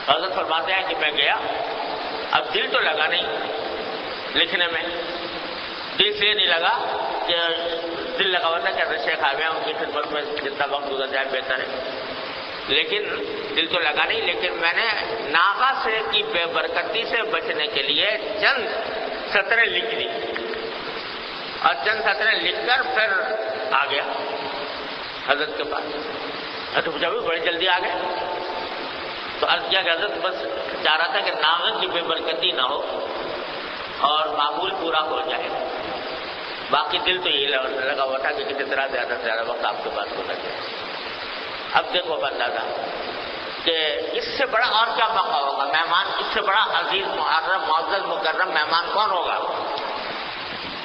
حضرت فرماتے ہیں کہ میں گیا، اب دل تو لگا نہیں لکھنے میں، دل سے نہیں لگا کہ دل لگا ہوا تھا کہ شیخ آ گیا، ان کی خدمت میں جتنا وقت گزر جائے بہتر ہے، لیکن دل تو لگا نہیں، لیکن میں نے ناغا سے کی بے برکتی سے بچنے کے لیے چند سطریں لکھ لی، اور چند سطریں لکھ کر پھر آ گیا حضرت کے پاس۔ حضرت جب بڑی جلدی آ گئے تو عرض کیا کہ حضرت بس چاہ رہا تھا کہ ناغا کی بے برکتی نہ ہو اور معمول پورا ہو جائے، باقی دل تو یہی لگا ہوا تھا کہ کسی طرح زیادہ سے زیادہ وقت آپ کے پاس ہونا چاہیے۔ اب دیکھو بندہ کہ اس سے بڑا اور کیا موقع ہوگا، مہمان اس سے بڑا عزیز محرم معزز مکرم مہمان کون ہوگا؟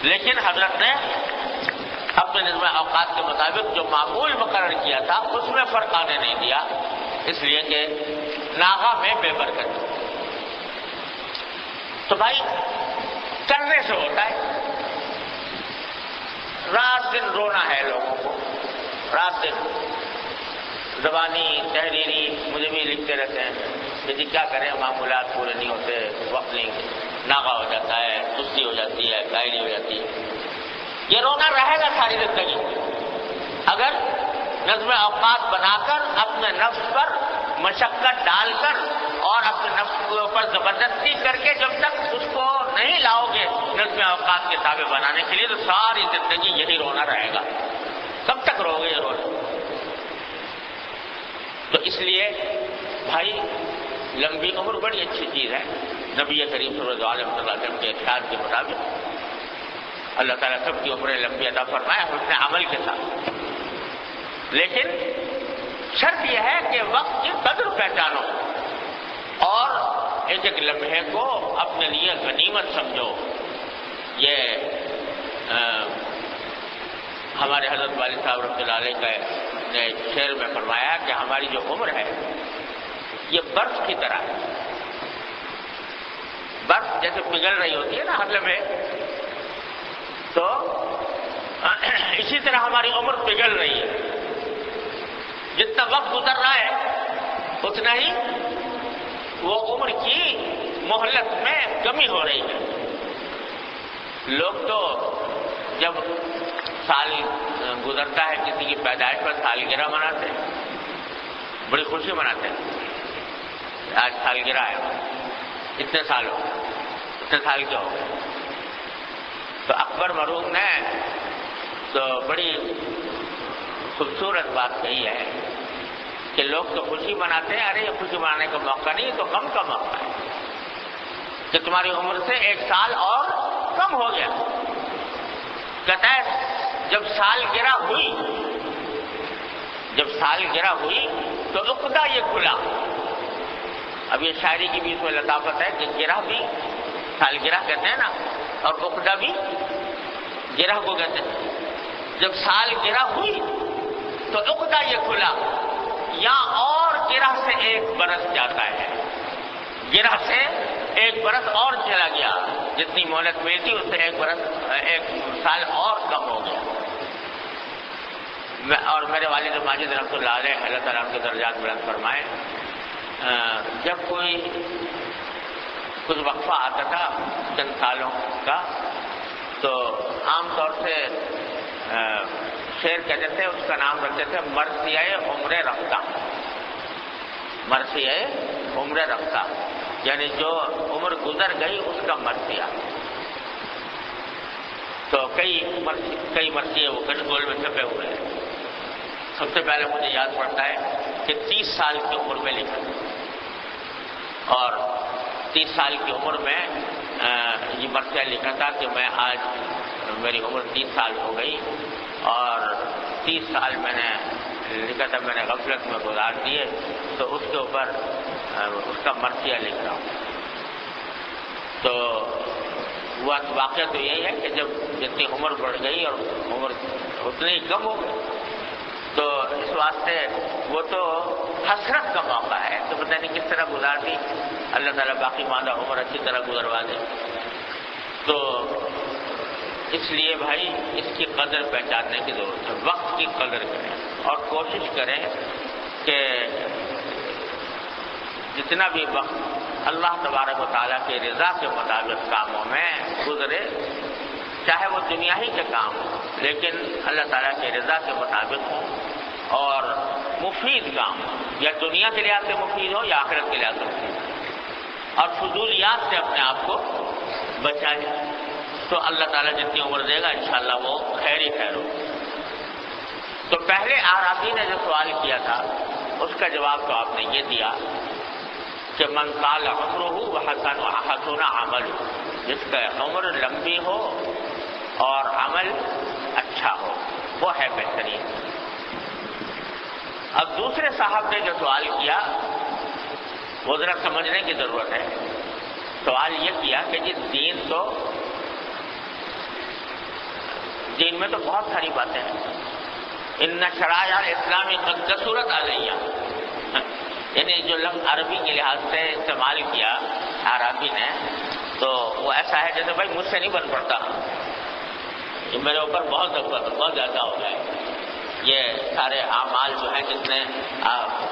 لیکن حضرت نے اپنے نظم اوقات کے مطابق جو معمول مقرر کیا تھا اس میں فرق آنے نہیں دیا، اس لیے کہ ناغا میں بے برکت۔ تو بھائی کرنے سے ہوتا ہے، رات دن رونا ہے لوگوں کو، رات دن زبانی تحریری مجھے بھی لکھتے رہتے ہیں کہ جی کیا کریں، معمولات پورے نہیں ہوتے، وقت نہیں، ناغا ہو جاتا ہے، سستی ہو جاتی ہے، کائلی ہو جاتی ہے۔ یہ رونا رہے گا ساری زندگی اگر نظم اوقات بنا کر اپنے نفس پر مشقت ڈال کر اور اپنے نفس کے اوپر زبردستی کر کے جب تک اس کو نہیں لاؤ گے نظم اوقات کے تابع بنانے کے لیے، تو ساری زندگی یہی رونا رہے گا۔ کب تک رو گے یہ رونا؟ تو اس لیے بھائی لمبی عمر بڑی اچھی چیز ہے۔ نبی کریم صلی اللہ علیہ وسلم کے ارشاد کے مطابق اللہ تعالیٰ سب کی عمریں لمبی عطا فرمائے حسن عمل کے ساتھ، لیکن شرط یہ ہے کہ وقت کی قدر پہچانو اور ایک ایک لمحے کو اپنے لیے غنیمت سمجھو۔ یہ ہمارے حضرت والد صاحب رحمۃ اللہ علیہ نے شعر میں فرمایا کہ ہماری جو عمر ہے یہ برف کی طرح ہے، برف جیسے پگھل رہی ہوتی ہے نا ہر لمحے، تو اسی طرح ہماری عمر پگھل رہی ہے، جتنا وقت گزر رہا ہے اتنا ہی وہ عمر کی مہلت میں کمی ہو رہی ہے۔ لوگ تو جب سال گزرتا ہے کسی کی پیدائش پر سالگرہ مناتے ہیں، بڑی خوشی مناتے ہیں، آج سالگرہ ہے، اتنے سال ہو گئے، اتنے سال کے ہو گئے۔ تو اکبر مرحوم نے تو بڑی خوبصورت بات کہی ہے کہ لوگ تو خوشی مناتے ہیں، ارے یہ خوشی منانے کا موقع نہیں، تو غم کا موقع ہے کہ تمہاری عمر سے 1 سال اور کم ہو گیا۔ کہتا ہے جب سالگرہ ہوئی تو عقدہ یہ کھلا۔ اب یہ شاعری کی بھی اس میں لطافت ہے کہ گرہ بھی سالگرہ کہتے ہیں نا، اور عقدہ بھی گرہ کو کہتے ہیں۔ جب سالگرہ ہوئی تو عقدہ یہ کھلا، یا اور گرہ سے 1 برس جاتا ہے، گرہ سے 1 برس اور چلا گیا، جتنی مہلت ملی تھی اس سے 1 سال اور کم ہو گیا۔ اور میرے والد ماجد رحمۃ اللہ علیہ اللہ تعالیٰ ان کے درجات بلند فرمائے، جب کوئی کچھ وقفہ آتا تھا چند سالوں کا تو عام طور سے شیر کہتے تھے، اس کا نام رکھتے تھے مرثیہ عمر رفتہ، مرثیہ عمر رفتہ، یعنی جو عمر گزر گئی اس کا مرثیہ۔ تو کئی مرثیے وہ کشکول میں چھپے ہوئے ہیں۔ سب سے پہلے مجھے یاد پڑتا ہے کہ 30 سال کی عمر میں لکھا، اور 30 سال کی عمر میں یہ مرثیہ لکھا تھا کہ میں آج میری عمر 30 سال ہو گئی اور 30 سال میں نے لکھا تھا میں نے غفلت میں گزار دیے، تو اس کے اوپر اس کا مرثیہ لکھ رہا ہوں۔ تو واقعہ تو یہی ہے کہ جب جتنی عمر بڑھ گئی اور عمر اتنی ہی کم ہو گئی، تو اس واسطے وہ تو حسرت کا موقع ہے، تو پتہ نہیں کس طرح گزار دی، اللہ تعالیٰ باقی ماندہ عمر اچھی طرح گزروا دے۔ تو اس لیے بھائی اس کی قدر پہچاننے کی ضرورت ہے، وقت کی قدر کریں اور کوشش کریں کہ جتنا بھی وقت اللہ تبارک و تعالیٰ کی رضا کے مطابق کاموں میں گزرے، چاہے وہ دنیا ہی کے کام ہوں لیکن اللہ تعالیٰ کی رضا کے مطابق ہوں اور مفید کام ہو، یا دنیا کے لحاظ سے مفید ہو یا آخرت کے لحاظ سے مفید ہو، اور فضولیات سے اپنے آپ کو بچائے، تو اللہ تعالیٰ جتنی عمر دے گا انشاءاللہ وہ خیر ہی خیر ہو۔ تو پہلے اعرابی نے جو سوال کیا تھا اس کا جواب تو آپ نے یہ دیا کہ من طال عمرہ وحسن عملہ، جس کا عمر لمبی ہو اور عمل اچھا ہو وہ ہے بہترین۔ اب دوسرے صاحب نے جو سوال کیا وہ ذرا سمجھنے کی ضرورت ہے۔ سوال یہ کیا کہ جی دین میں تو بہت ساری باتیں ہیں، ان شرائع الاسلامی قد کثرت علیہ، یعنی جو لفظ عربی کے لحاظ سے استعمال کیا عربی نے تو وہ ایسا ہے جیسے بھائی مجھ سے نہیں بن پڑتا، یہ میرے اوپر بہت زیادہ ہو گئے، یہ سارے اعمال جو ہیں جتنے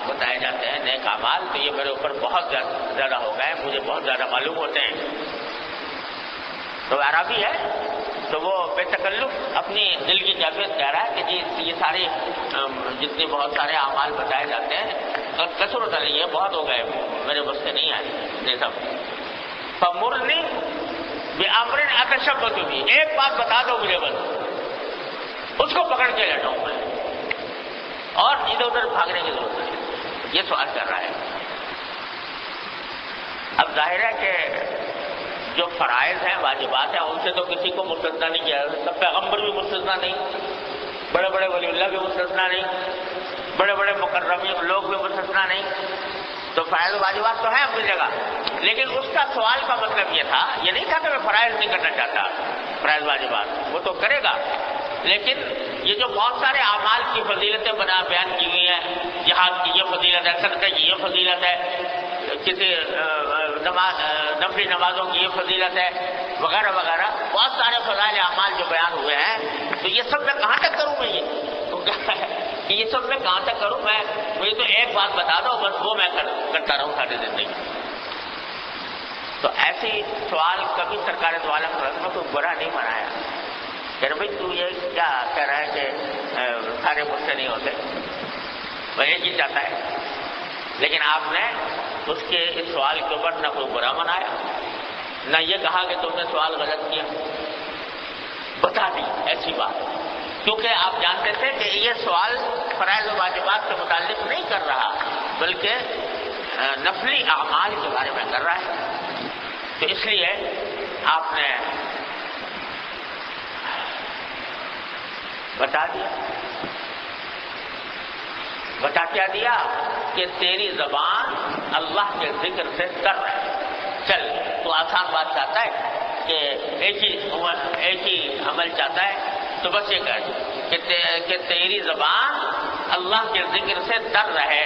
بتائے جاتے ہیں نیک اعمال، تو یہ میرے اوپر بہت زیادہ ہو گئے، مجھے بہت زیادہ معلوم ہوتے ہیں۔ تو عربی ہے تو وہ بے تکلف اپنی دل کی کیفیت کہہ رہا ہے کہ جی یہ سارے جتنے بہت سارے اعمال بتائے جاتے ہیں کثرت علیہ، بہت ہو گئے، میرے بس سے نہیں آئے یہ سب۔ فمرنی بامر اتشبث بھی، ایک بات بتا دو مجھے بس، اس کو پکڑ کے لٹاؤں میں اور ادھر ادھر بھاگنے کی ضرورت نہیں۔ یہ سوال کر رہا ہے۔ اب ظاہر ہے کہ جو فرائض ہیں واجبات ہیں ان سے تو کسی کو مستثنا نہیں کیا جا سکتا، پیغمبر بھی مستثنا نہیں، بڑے بڑے ولی اللہ بھی مستثنا نہیں، بڑے بڑے مکرمین لوگ بھی مستثنا نہیں۔ تو فرائض واجبات تو ہیں اپنی جگہ، لیکن اس کا سوال کا مطلب یہ تھا، یہ نہیں تھا کہ میں فرائض نہیں کرنا چاہتا، فرائض واجبات وہ تو کرے گا، لیکن یہ جو بہت سارے اعمال کی فضیلتیں بیان کی ہوئی ہیں، جہاد کی یہ فضیلت ہے، صدقے کی یہ فضیلت ہے، کسی نفلی نمازوں کی یہ فضیلت ہے وغیرہ وغیرہ، بہت سارے فضائل اعمال جو بیان ہوئے ہیں، تو یہ سب میں کہاں تک کروں میں یہ سب میں کہاں تک کروں میں، مجھے تو ایک بات بتا دو بس، وہ میں کرتا رہوں ساری زندگی۔ تو ایسی سوال کبھی سرکار دو عالم میں کوئی برا نہیں منایا کہ بھائی تو یہ کیا کہہ رہا ہے کہ سارے مجھ سے نہیں ہوتے، وہ ایک ہی چاہتا ہے، لیکن آپ نے اس کے اس سوال کے اوپر نہ کوئی برا منایا، نہ یہ کہا کہ تم نے سوال غلط کیا، بتا دی ایسی بات، کیونکہ آپ جانتے تھے کہ یہ سوال فرائض و واجبات سے متعلق نہیں کر رہا بلکہ نفلی اعمال کے بارے میں کر رہا ہے، تو اس لیے آپ نے بتا کیا دیا کہ تیری زبان اللہ کے ذکر سے تر ہے، چل تو آسان بات چاہتا ہے کہ ایک ہی عمل چاہتا ہے تو بس یہ کہ تیری زبان اللہ کے ذکر سے تر رہے،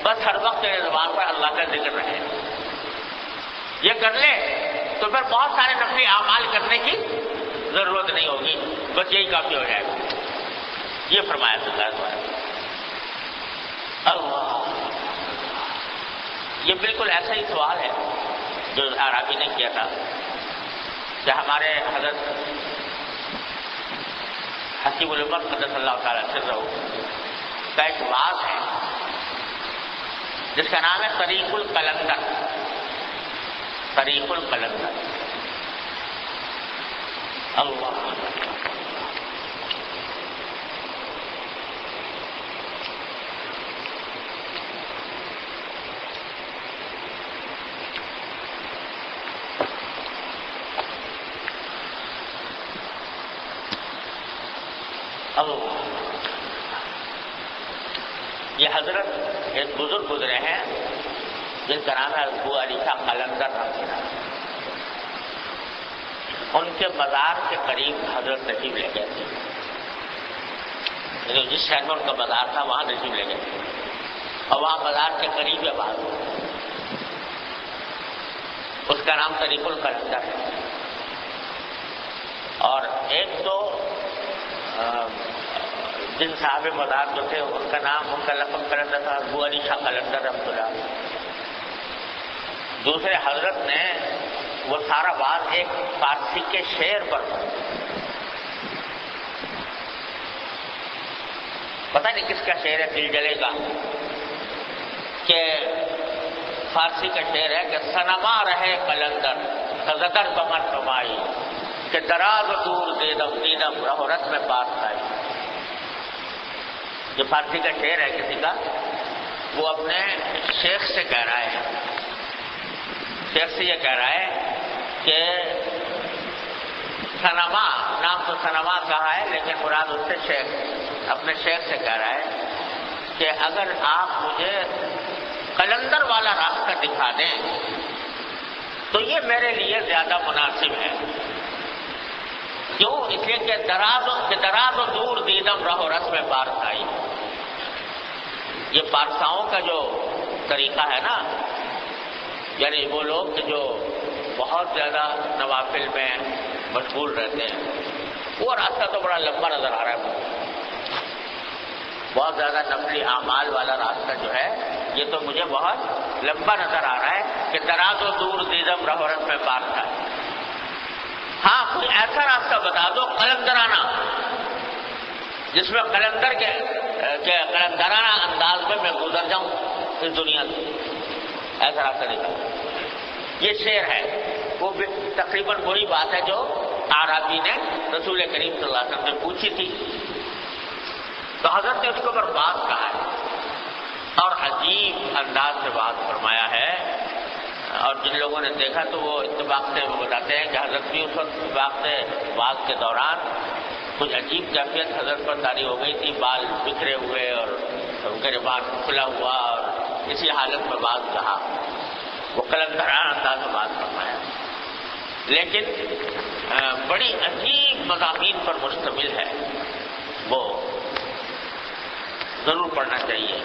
بس ہر وقت تیری زبان پر اللہ کا ذکر رہے، یہ کر لے تو پھر بہت سارے نفلی اعمال کرنے کی ضرورت نہیں ہوگی، بس یہی کافی ہو جائے گا، یہ فرمایا اللہ۔ یہ بالکل ایسا ہی سوال ہے جو اعرابی نے کیا تھا کہ ہمارے حکیم الامت قدس اللہ تعالیٰ سرہ کا ایک واعظ ہے جس کا نام ہے طریق القلندر. طریق القلندر. اللہ یہ حضرت ایک بزرگ گزرے ہیں جن کا نام ہے ابو علی شاہ قلندر رحمۃ اللہ. ان کے مزار کے قریب حضرت تشریف لے گئے تھے. جس شہر میں ان کا مزار تھا وہاں تشریف لے گئے تھے اور وہاں مزار کے قریب یہ بات ہو. اس کا نام طریق القلندر ہے. اور ایک تو جن صاحب مزار جو تھے ان کا نام، ان کا لقب قلندر تھا، ابو علی شاہ قلندر رحمۃ اللہ. دوسرے حضرت نے وہ سارا بات ایک فارسی کے شعر پر پتہ نہیں کس کا شعر ہے، دل جلے گا، کہ فارسی کا شعر ہے کہ سنما رہے قلندر سزدر بمن کمائی کہ دراز دور دیدم دیدم رہو رت میں پاس آئی. جو فارسی کا شعر ہے کسی کا، وہ اپنے شیخ سے کہہ رہا ہے، شیخ سے یہ کہہ رہا ہے کہ سنما، نام تو سنما کہا ہے لیکن مراد اس سے شیخ، اپنے شیخ سے کہہ رہا ہے کہ اگر آپ مجھے قلندر والا راستہ دکھا دیں تو یہ میرے لیے زیادہ مناسب ہے. کیوں؟ اس لیے کہ دراز و دور دیدم رہو رس میں پارس آئی. یہ پارساؤں کا جو طریقہ ہے نا، یعنی وہ لوگ کہ جو بہت زیادہ نوافل میں مشغول رہتے ہیں، وہ راستہ تو بڑا لمبا نظر آ رہا ہے. بہت زیادہ نفلی اعمال والا راستہ جو ہے یہ تو مجھے بہت لمبا نظر آ رہا ہے کہ دراز و دور دیدم رہو رس میں پارس آئی. ہاں کوئی ایسا راستہ بتا دو قلندرانہ، جس میں قلندر کے قلندرانہ انداز میں گزر جاؤں اس دنیا سے. ایسا راستہ دکھا. یہ شعر ہے. وہ تقریباً وہی بات ہے جو اعرابی نے رسول کریم صلی اللہ علیہ وسلم سے پوچھی تھی. تو حضرت نے اس کے اوپر بات کہا ہے اور عجیب انداز سے بات فرمایا ہے. اور جن لوگوں نے دیکھا تو وہ اتفاق سے وہ بتاتے ہیں کہ حضرت بھی اس وقت اتفاق سے بات کے دوران کچھ عجیب کیفیت حضرت پر طاری ہو گئی تھی، بال بکھرے ہوئے اور گریبان کھلا ہوا، اور اسی حالت میں بات کہا. وہ قلندرانہ انداز میں بات فرمایا، لیکن بڑی عجیب مضامین پر مشتمل ہے. وہ ضرور پڑھنا چاہیے.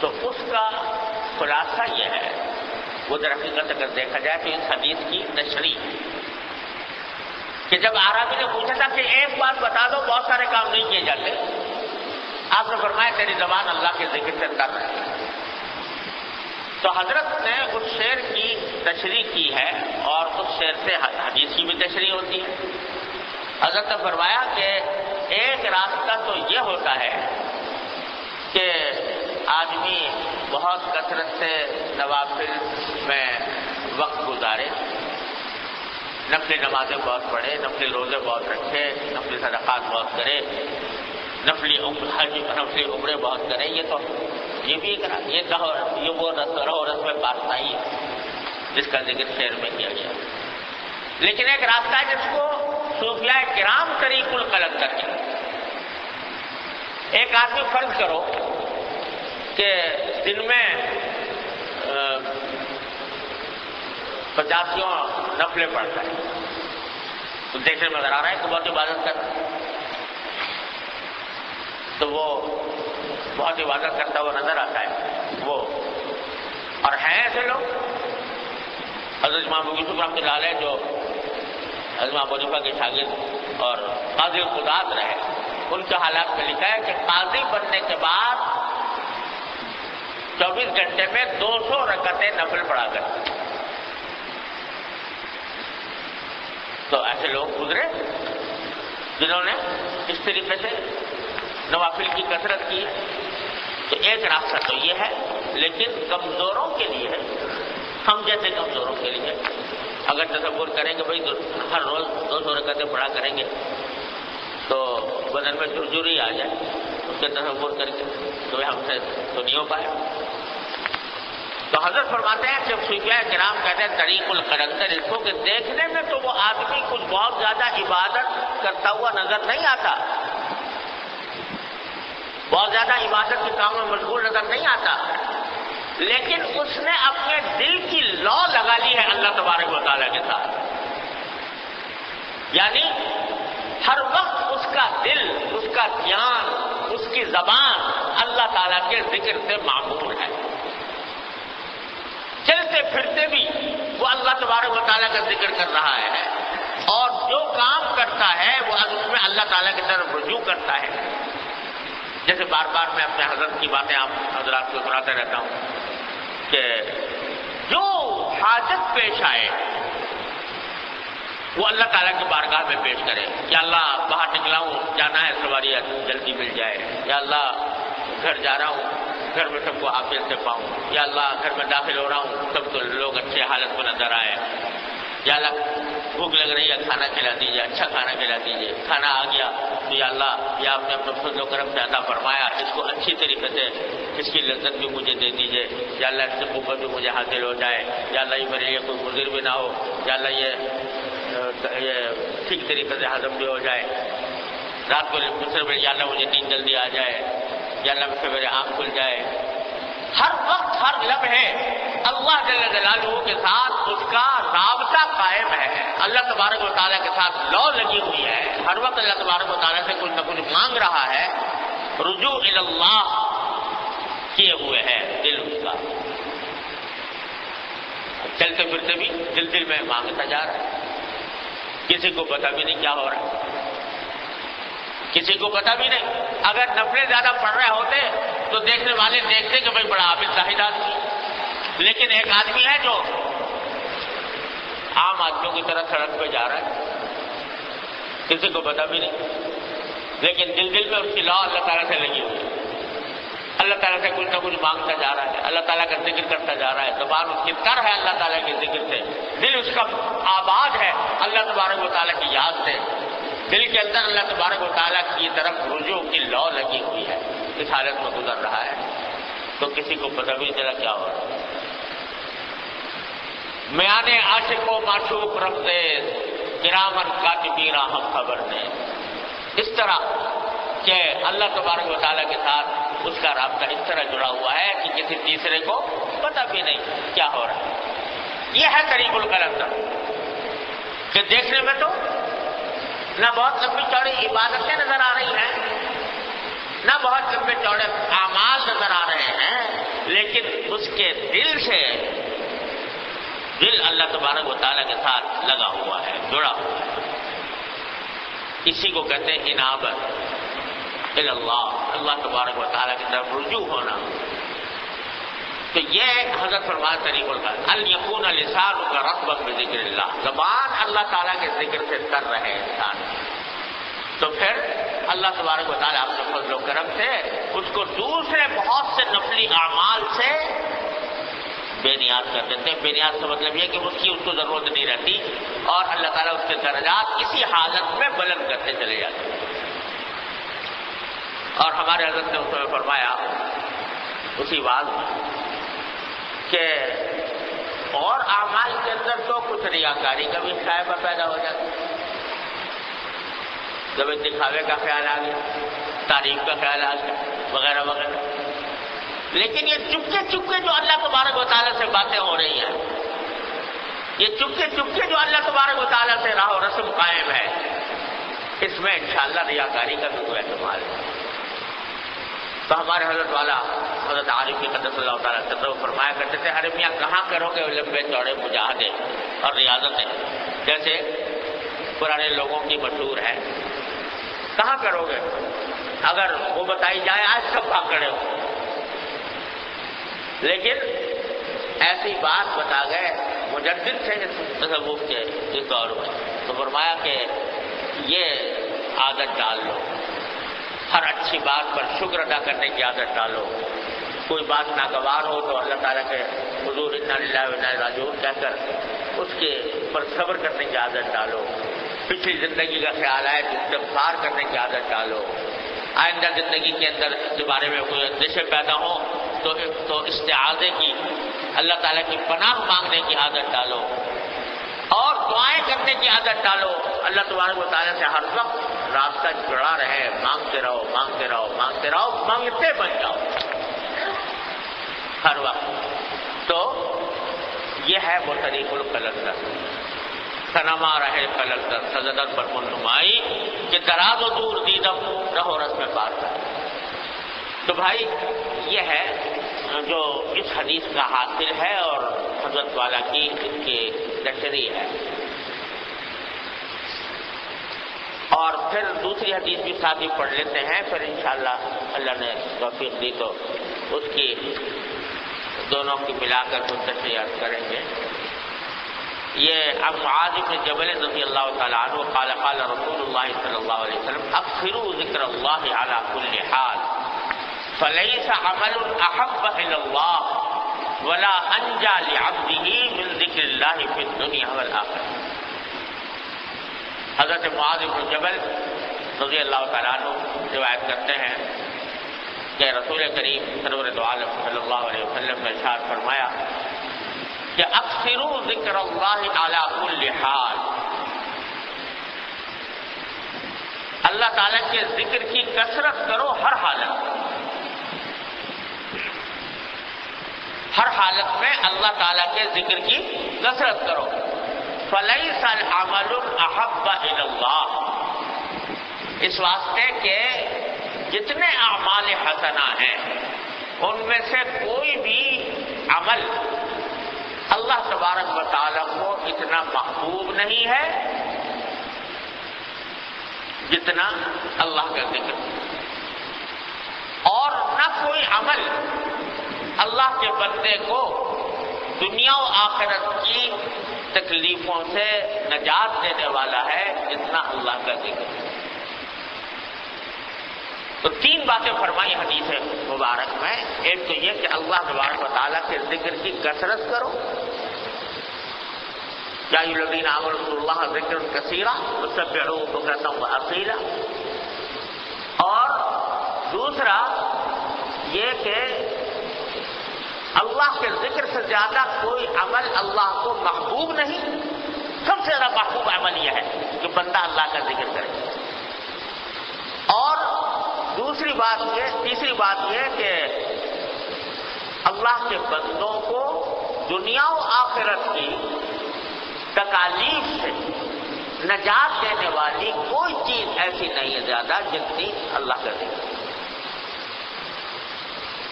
تو اس کا خلاصہ یہ ہے، وہ در حقیقت اگر دیکھا جائے تو اس حدیث کی تشریح کہ جب اعرابی نے پوچھا تھا کہ ایک بات بتا دو بہت سارے کام نہیں کیے جاتے، آپ نے فرمایا تیری زبان اللہ کے ذکر سے تر ہے. تو حضرت نے اس شعر کی تشریح کی ہے اور اس شعر سے حدیث کی بھی تشریح ہوتی ہے. حضرت نے فرمایا کہ ایک راستہ تو یہ ہوتا ہے کہ آدمی بہت کثرت سے نوافل میں وقت گزارے، نفلی نمازیں بہت پڑھے، نفلی روزے بہت رکھے، نفلی صدقات بہت کرے، نفلی حج نفلی عمرے بہت کرے. یہ بھی ایک یہ وہ رہو رس میں پارسائی ہے جس کا ذکر شعر میں کیا گیا. لیکن ایک راستہ ہے جس کو صوفیاء کرام طریق القلندر ہے. ایک آدمی فرض کرو کہ دن میں 50 نفلیں پڑھتا ہے، تو دیکھنے میں نظر آ رہا ہے کہ بہت عبادت کرتا ہے، تو وہ بہت عبادت کرتا ہوا نظر آتا ہے وہ. اور ہیں ایسے لوگ، حضرت امام ابو یوسف رحمۃ اللہ علیہ جو حضرت امام ابو حنیفہ کے شاگرد اور قاضی القضات رہے، ان کے حالات میں لکھا ہے کہ قاضی بننے کے بعد 24 گھنٹے میں 200 رکعتیں نفل پڑھا کرتے. تو ایسے لوگ گزرے. جنہوں نے اس طریقے سے نوافل کی کثرت کی ہے. تو ایک راستہ تو یہ ہے، لیکن کمزوروں کے لیے، ہم جیسے کمزوروں کے لیے اگر تصور کریں گے بھائی ہر روز 200 رکعتیں پڑھا کریں گے تو بدن میں جھرجھری آ جائے، اس کے تصور کر کے تو ہم سے تو نہیں ہو پائے. تو حضرت فرماتے ہیں کہ صوفیاء کرام کہتے ہیں طریق القلندر اس کو کہ دیکھنے میں تو وہ آدمی کچھ بہت زیادہ عبادت کرتا ہوا نظر نہیں آتا، بہت زیادہ عبادت کے کام میں مشغول نظر نہیں آتا، لیکن اس نے اپنے دل کی لو لگا لی ہے اللہ تبارک و تعالیٰ کے ساتھ. یعنی ہر وقت اس کا دل، اس کا دھیان، اس کی زبان اللہ تعالیٰ کے ذکر سے معمور ہے. چلتے پھرتے بھی وہ اللہ تبارک و تعالیٰ کا ذکر کر رہا ہے، اور جو کام کرتا ہے وہ اس میں اللہ تعالیٰ کی طرف رجوع کرتا ہے. جیسے بار بار میں اپنے حضرت کی باتیں آپ حضرات کو سناتا رہتا ہوں کہ جو حاجت پیش آئے وہ اللہ تعالیٰ کی بارگاہ میں پیش کرے. یا اللہ باہر نکلا ہوں، جانا ہے، سواری جلدی مل جائے. یا اللہ گھر جا رہا ہوں، گھر میں سب کو عافیت سے پاؤں. یا اللہ گھر میں داخل ہو رہا ہوں، سب کو لوگ اچھے حالت میں نظر آئے. یا اللہ بھوک لگ رہی ہے، کھانا کھلا دیجیے، اچھا کھانا کھلا دیجیے. کھانا آ گیا تو یا اللہ یا آپ نے اپنے فضل و کرم سے عطا فرمایا، اس کو اچھی طریقے سے اس کی لذت بھی مجھے دے دیجیے. یا اللہ اس سے قوت بھی مجھے حاصل ہو جائے. یا اللہ یہ میرے لیے کوئی مضر بھی نہ ہو. یا اللہ یہ ٹھیک طریقے سے ہضم بھی ہو جائے. رات کو یا اللہ مجھے نیند جلدی آ جائے. یا اللہ سے میرے آنکھ کھل جائے. ہر وقت ہر لمحے اللہ جل جلالہ کے ساتھ اس کا رابطہ قائم ہے. اللہ تبارک و تعالیٰ کے ساتھ لو لگی ہوئی ہے. ہر وقت اللہ تبارک و تعالیٰ سے کچھ نہ کچھ مانگ رہا ہے. رجوع اللہ کیے ہوئے ہے دل اس کا. چلتے پھرتے بھی دل میں مانگتا جا رہا ہے. کسی کو پتا بھی نہیں کیا ہو رہا ہے، کسی کو پتا بھی نہیں. اگر نفلیں زیادہ پڑھ رہے ہوتے تو دیکھنے والے دیکھتے کہ بھائی بڑا عابد زاہد آدمی. لیکن ایک آدمی ہے جو عام آدمیوں کی طرح سڑک پہ جا رہا ہے، کسی کو پتا بھی نہیں، لیکن دل میں اس کی لو اللہ تعالیٰ سے لگی ہوئی ہے. اللہ تعالیٰ سے کچھ نہ کچھ مانگتا جا رہا ہے، اللہ تعالیٰ کا ذکر کرتا جا رہا ہے. زبان اس کی تر ہے اللہ تعالیٰ کے ذکر سے، دل اس کا آباد ہے اللہ تبارک و تعالیٰ کی یاد سے. دل کے اندر اللہ تبارک و تعالیٰ کی طرف رجوع کی لو لگی ہوئی ہے. اس حالت میں گزر رہا ہے تو کسی کو پتہ بھی نہیں چلا کیا ہو رہا ہے. میانے عاشق و معشوق رفتے کرامن کاتبین ہم خبر نے. اس طرح کہ اللہ تبارک و تعالیٰ کے ساتھ اس کا رابطہ اس طرح جڑا ہوا ہے کہ کسی تیسرے کو پتہ بھی نہیں کیا ہو رہا ہے. یہ ہے طریق القلندر کہ دیکھنے میں تو نہ بہت لمبی چوڑی عبادتیں نظر آ رہی ہیں، نہ بہت لمبے چوڑے اعمال نظر آ رہے ہیں، لیکن اس کے دل سے دل اللہ تبارک و تعالیٰ کے ساتھ لگا ہوا ہے، جڑا ہوا ہے. اسی کو کہتے ہیں انابت اللہ، اللہ تبارک و تعالیٰ کی طرف رجوع ہونا. تو یہ حضرت فرمایا طریق القلندر ان یکون لسانک رطبا بذکر اللہ. زبان اللہ تعالیٰ کے ذکر سے تر رہے انسان، تو پھر اللہ تبارک و تعالیٰ اپنے فضل و کرم سے اس کو دوسرے بہت سے نفلی اعمال سے بے نیاز کر دیتے ہیں. بے نیاز کا مطلب یہ کہ اس کو ضرورت نہیں رہتی، اور اللہ تعالیٰ اس کے درجات اسی حالت میں بلند کرتے چلے جاتے ہیں. اور ہمارے حضرت نے اس میں فرمایا اسی بات کہ اور اعمال کے اندر تو کچھ ریاکاری کا بھی شائبہ پیدا ہو جاتا ہے. جب دکھاوے کا خیال آ گیا، تعریف کا خیال آ گیا، وغیرہ وغیرہ. لیکن یہ چپکے چپکے جو اللہ تبارک و تعالیٰ سے باتیں ہو رہی ہیں، یہ چپکے چپکے جو اللہ تبارک و تعالیٰ سے راہ و رسم قائم ہے، اس میں انشاءاللہ ریاکاری کا بھی کوئی احتمال ہے. تو ہمارے حضرت والا حضرت عارف کی قدس اللہ تعالیٰ سے تو فرمایا کرتے تھے ارے میاں کہاں کرو گے لمبے چوڑے مجاہدے اور ریاضتیں، جیسے پرانے لوگوں کی مشہور ہے، کہاں کرو گے؟ اگر وہ بتائی جائے آج سب بھاگ کھڑے ہو. لیکن ایسی بات بتا گئے مجدد تھے تصوف کے اس دور میں، تو فرمایا کہ یہ عادت ڈال لو، ہر اچھی بات پر شکر ادا کرنے کی عادت ڈالو، کوئی بات ناگوار ہو تو اللہ تعالیٰ کے حضور انا للہ و انا الیہ راجعون کہہ کر اس کے پر صبر کرنے کی عادت ڈالو، پچھلی زندگی کا خیال آئے تو استغفار کرنے کی عادت ڈالو، آئندہ زندگی کے اندر اس کے بارے میں کوئی اندیشے پیدا ہوں تو استعاذے کی، اللہ تعالیٰ کی پناہ مانگنے کی عادت ڈالو اور دعائیں کرنے کی عادت ڈالو۔ اللہ تبارک و تعالیٰ سے ہر وقت راستہ جڑا رہے، مانگتے رہو مانگتے رہو مانگتے رہو، مانگتے بن جاؤ ہر وقت۔ تو یہ ہے وہ طریق القلندر، سنما رہے قلندر سزدر پر منمائی کہ دراز و دور دیدم رہو رسم پار کر۔ تو بھائی یہ ہے جو اس حدیث کا حاصل ہے اور حضرت والا کی اس کی تشریح ہے۔ اور پھر دوسری حدیث بھی ساتھ ہی پڑھ لیتے ہیں، پھر انشاءاللہ اللہ نے توفیق دی تو اس کی دونوں کی ملا کر کچھ تشریح کریں گے۔ یہ اب معاذ بن جبل رضی اللہ تعالیٰ عنہ قال قال رسول اللہ صلی اللہ علیہ وسلم اکثروا ذکر اللہ علی کل حال فلیس عمل احب الی اللہ ولا انجا لعبدہ من ذکر اللہ فی الدنیا والآخرہ۔ حضرت معاذ بن جبل رضی اللہ تعالیٰ عنہ روایت کرتے ہیں کہ رسول کریم سرور دو عالم صلی اللہ علیہ وسلم نے ارشاد فرمایا کہ اکثروا ذکر اللہ علی کل حال، اللہ تعالیٰ کے ذکر کی کثرت کرو ہر حالت، ہر حالت میں اللہ تعالیٰ کے ذکر کی کثرت کرو۔ فلیس العمل احب الی اللہ، اس واسطے کہ جتنے اعمال حسنہ ہیں ان میں سے کوئی بھی عمل اللہ تبارک و تعالیٰ کو اتنا محبوب نہیں ہے جتنا اللہ کا ذکر، اور نہ کوئی عمل اللہ کے بندے کو دنیا و آخرت کی تکلیفوں سے نجات دینے والا ہے جتنا اللہ کا ذکر۔ تو تین باتیں فرمائی حدیث مبارک میں، ایک تو یہ کہ اللہ تبارک و تعالیٰ کے ذکر کی کثرت کرو، یا ایھا الذین آمنوا اذکروا اللہ ذکرا کثیرا وسبحوہ بکرۃ واصیلا، اور دوسرا یہ کہ اللہ کے ذکر سے زیادہ کوئی عمل اللہ کو محبوب نہیں، سب سے زیادہ محبوب عمل یہ ہے کہ بندہ اللہ کا ذکر کرے۔ اور تیسری بات یہ کہ اللہ کے بندوں کو دنیا و آخرت کی تکالیف سے نجات دینے والی کوئی چیز ایسی نہیں ہے زیادہ جتنی اللہ کا ذکر۔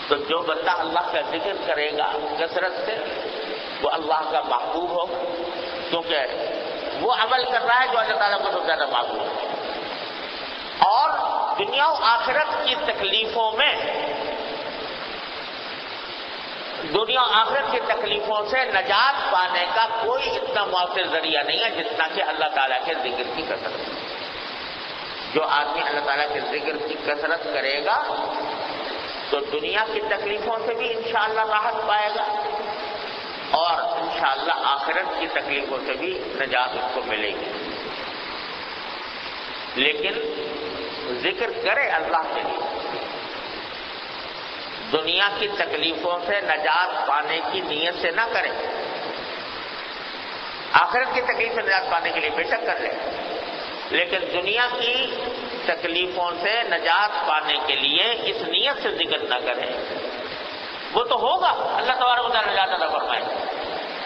تو جو بندہ اللہ کا ذکر کرے گا کثرت سے وہ اللہ کا محبوب ہو، کیونکہ وہ عمل کر رہا ہے جو اللہ تعالیٰ کو سب سے زیادہ محبوب ہے، اور دنیا و آخرت کی تکلیفوں میں، دنیا و آخرت کی تکلیفوں سے نجات پانے کا کوئی اتنا مؤثر ذریعہ نہیں ہے جتنا کہ اللہ تعالیٰ کے ذکر کی کثرت۔ جو آدمی اللہ تعالیٰ کے ذکر کی کثرت کرے گا تو دنیا کی تکلیفوں سے بھی انشاءاللہ راحت پائے گا، اور انشاءاللہ آخرت کی تکلیفوں سے بھی نجات اس کو ملے گی۔ لیکن ذکر کرے اللہ کے لیے، دنیا کی تکلیفوں سے نجات پانے کی نیت سے نہ کرے، آخرت کی تکلیف سے نجات پانے کے لیے بے شک کر لے، لیکن دنیا کی تکلیفوں سے نجات پانے کے لیے اس نیت سے ذکر نہ کرے۔ وہ تو ہوگا، اللہ تبارک و تعالیٰ نجات عطا فرمائے،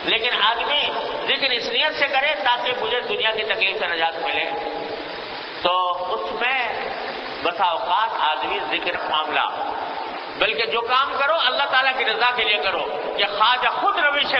لیکن آدمی ذکر اس نیت سے کرے تاکہ مجھے دنیا کی تکلیف سے نجات ملے، تو اس میں بسا اوقات آدمی ذکر معاملہ، بلکہ جو کام کرو اللہ تعالیٰ کی رضا کے لیے کرو، کہ خواجہ خود روش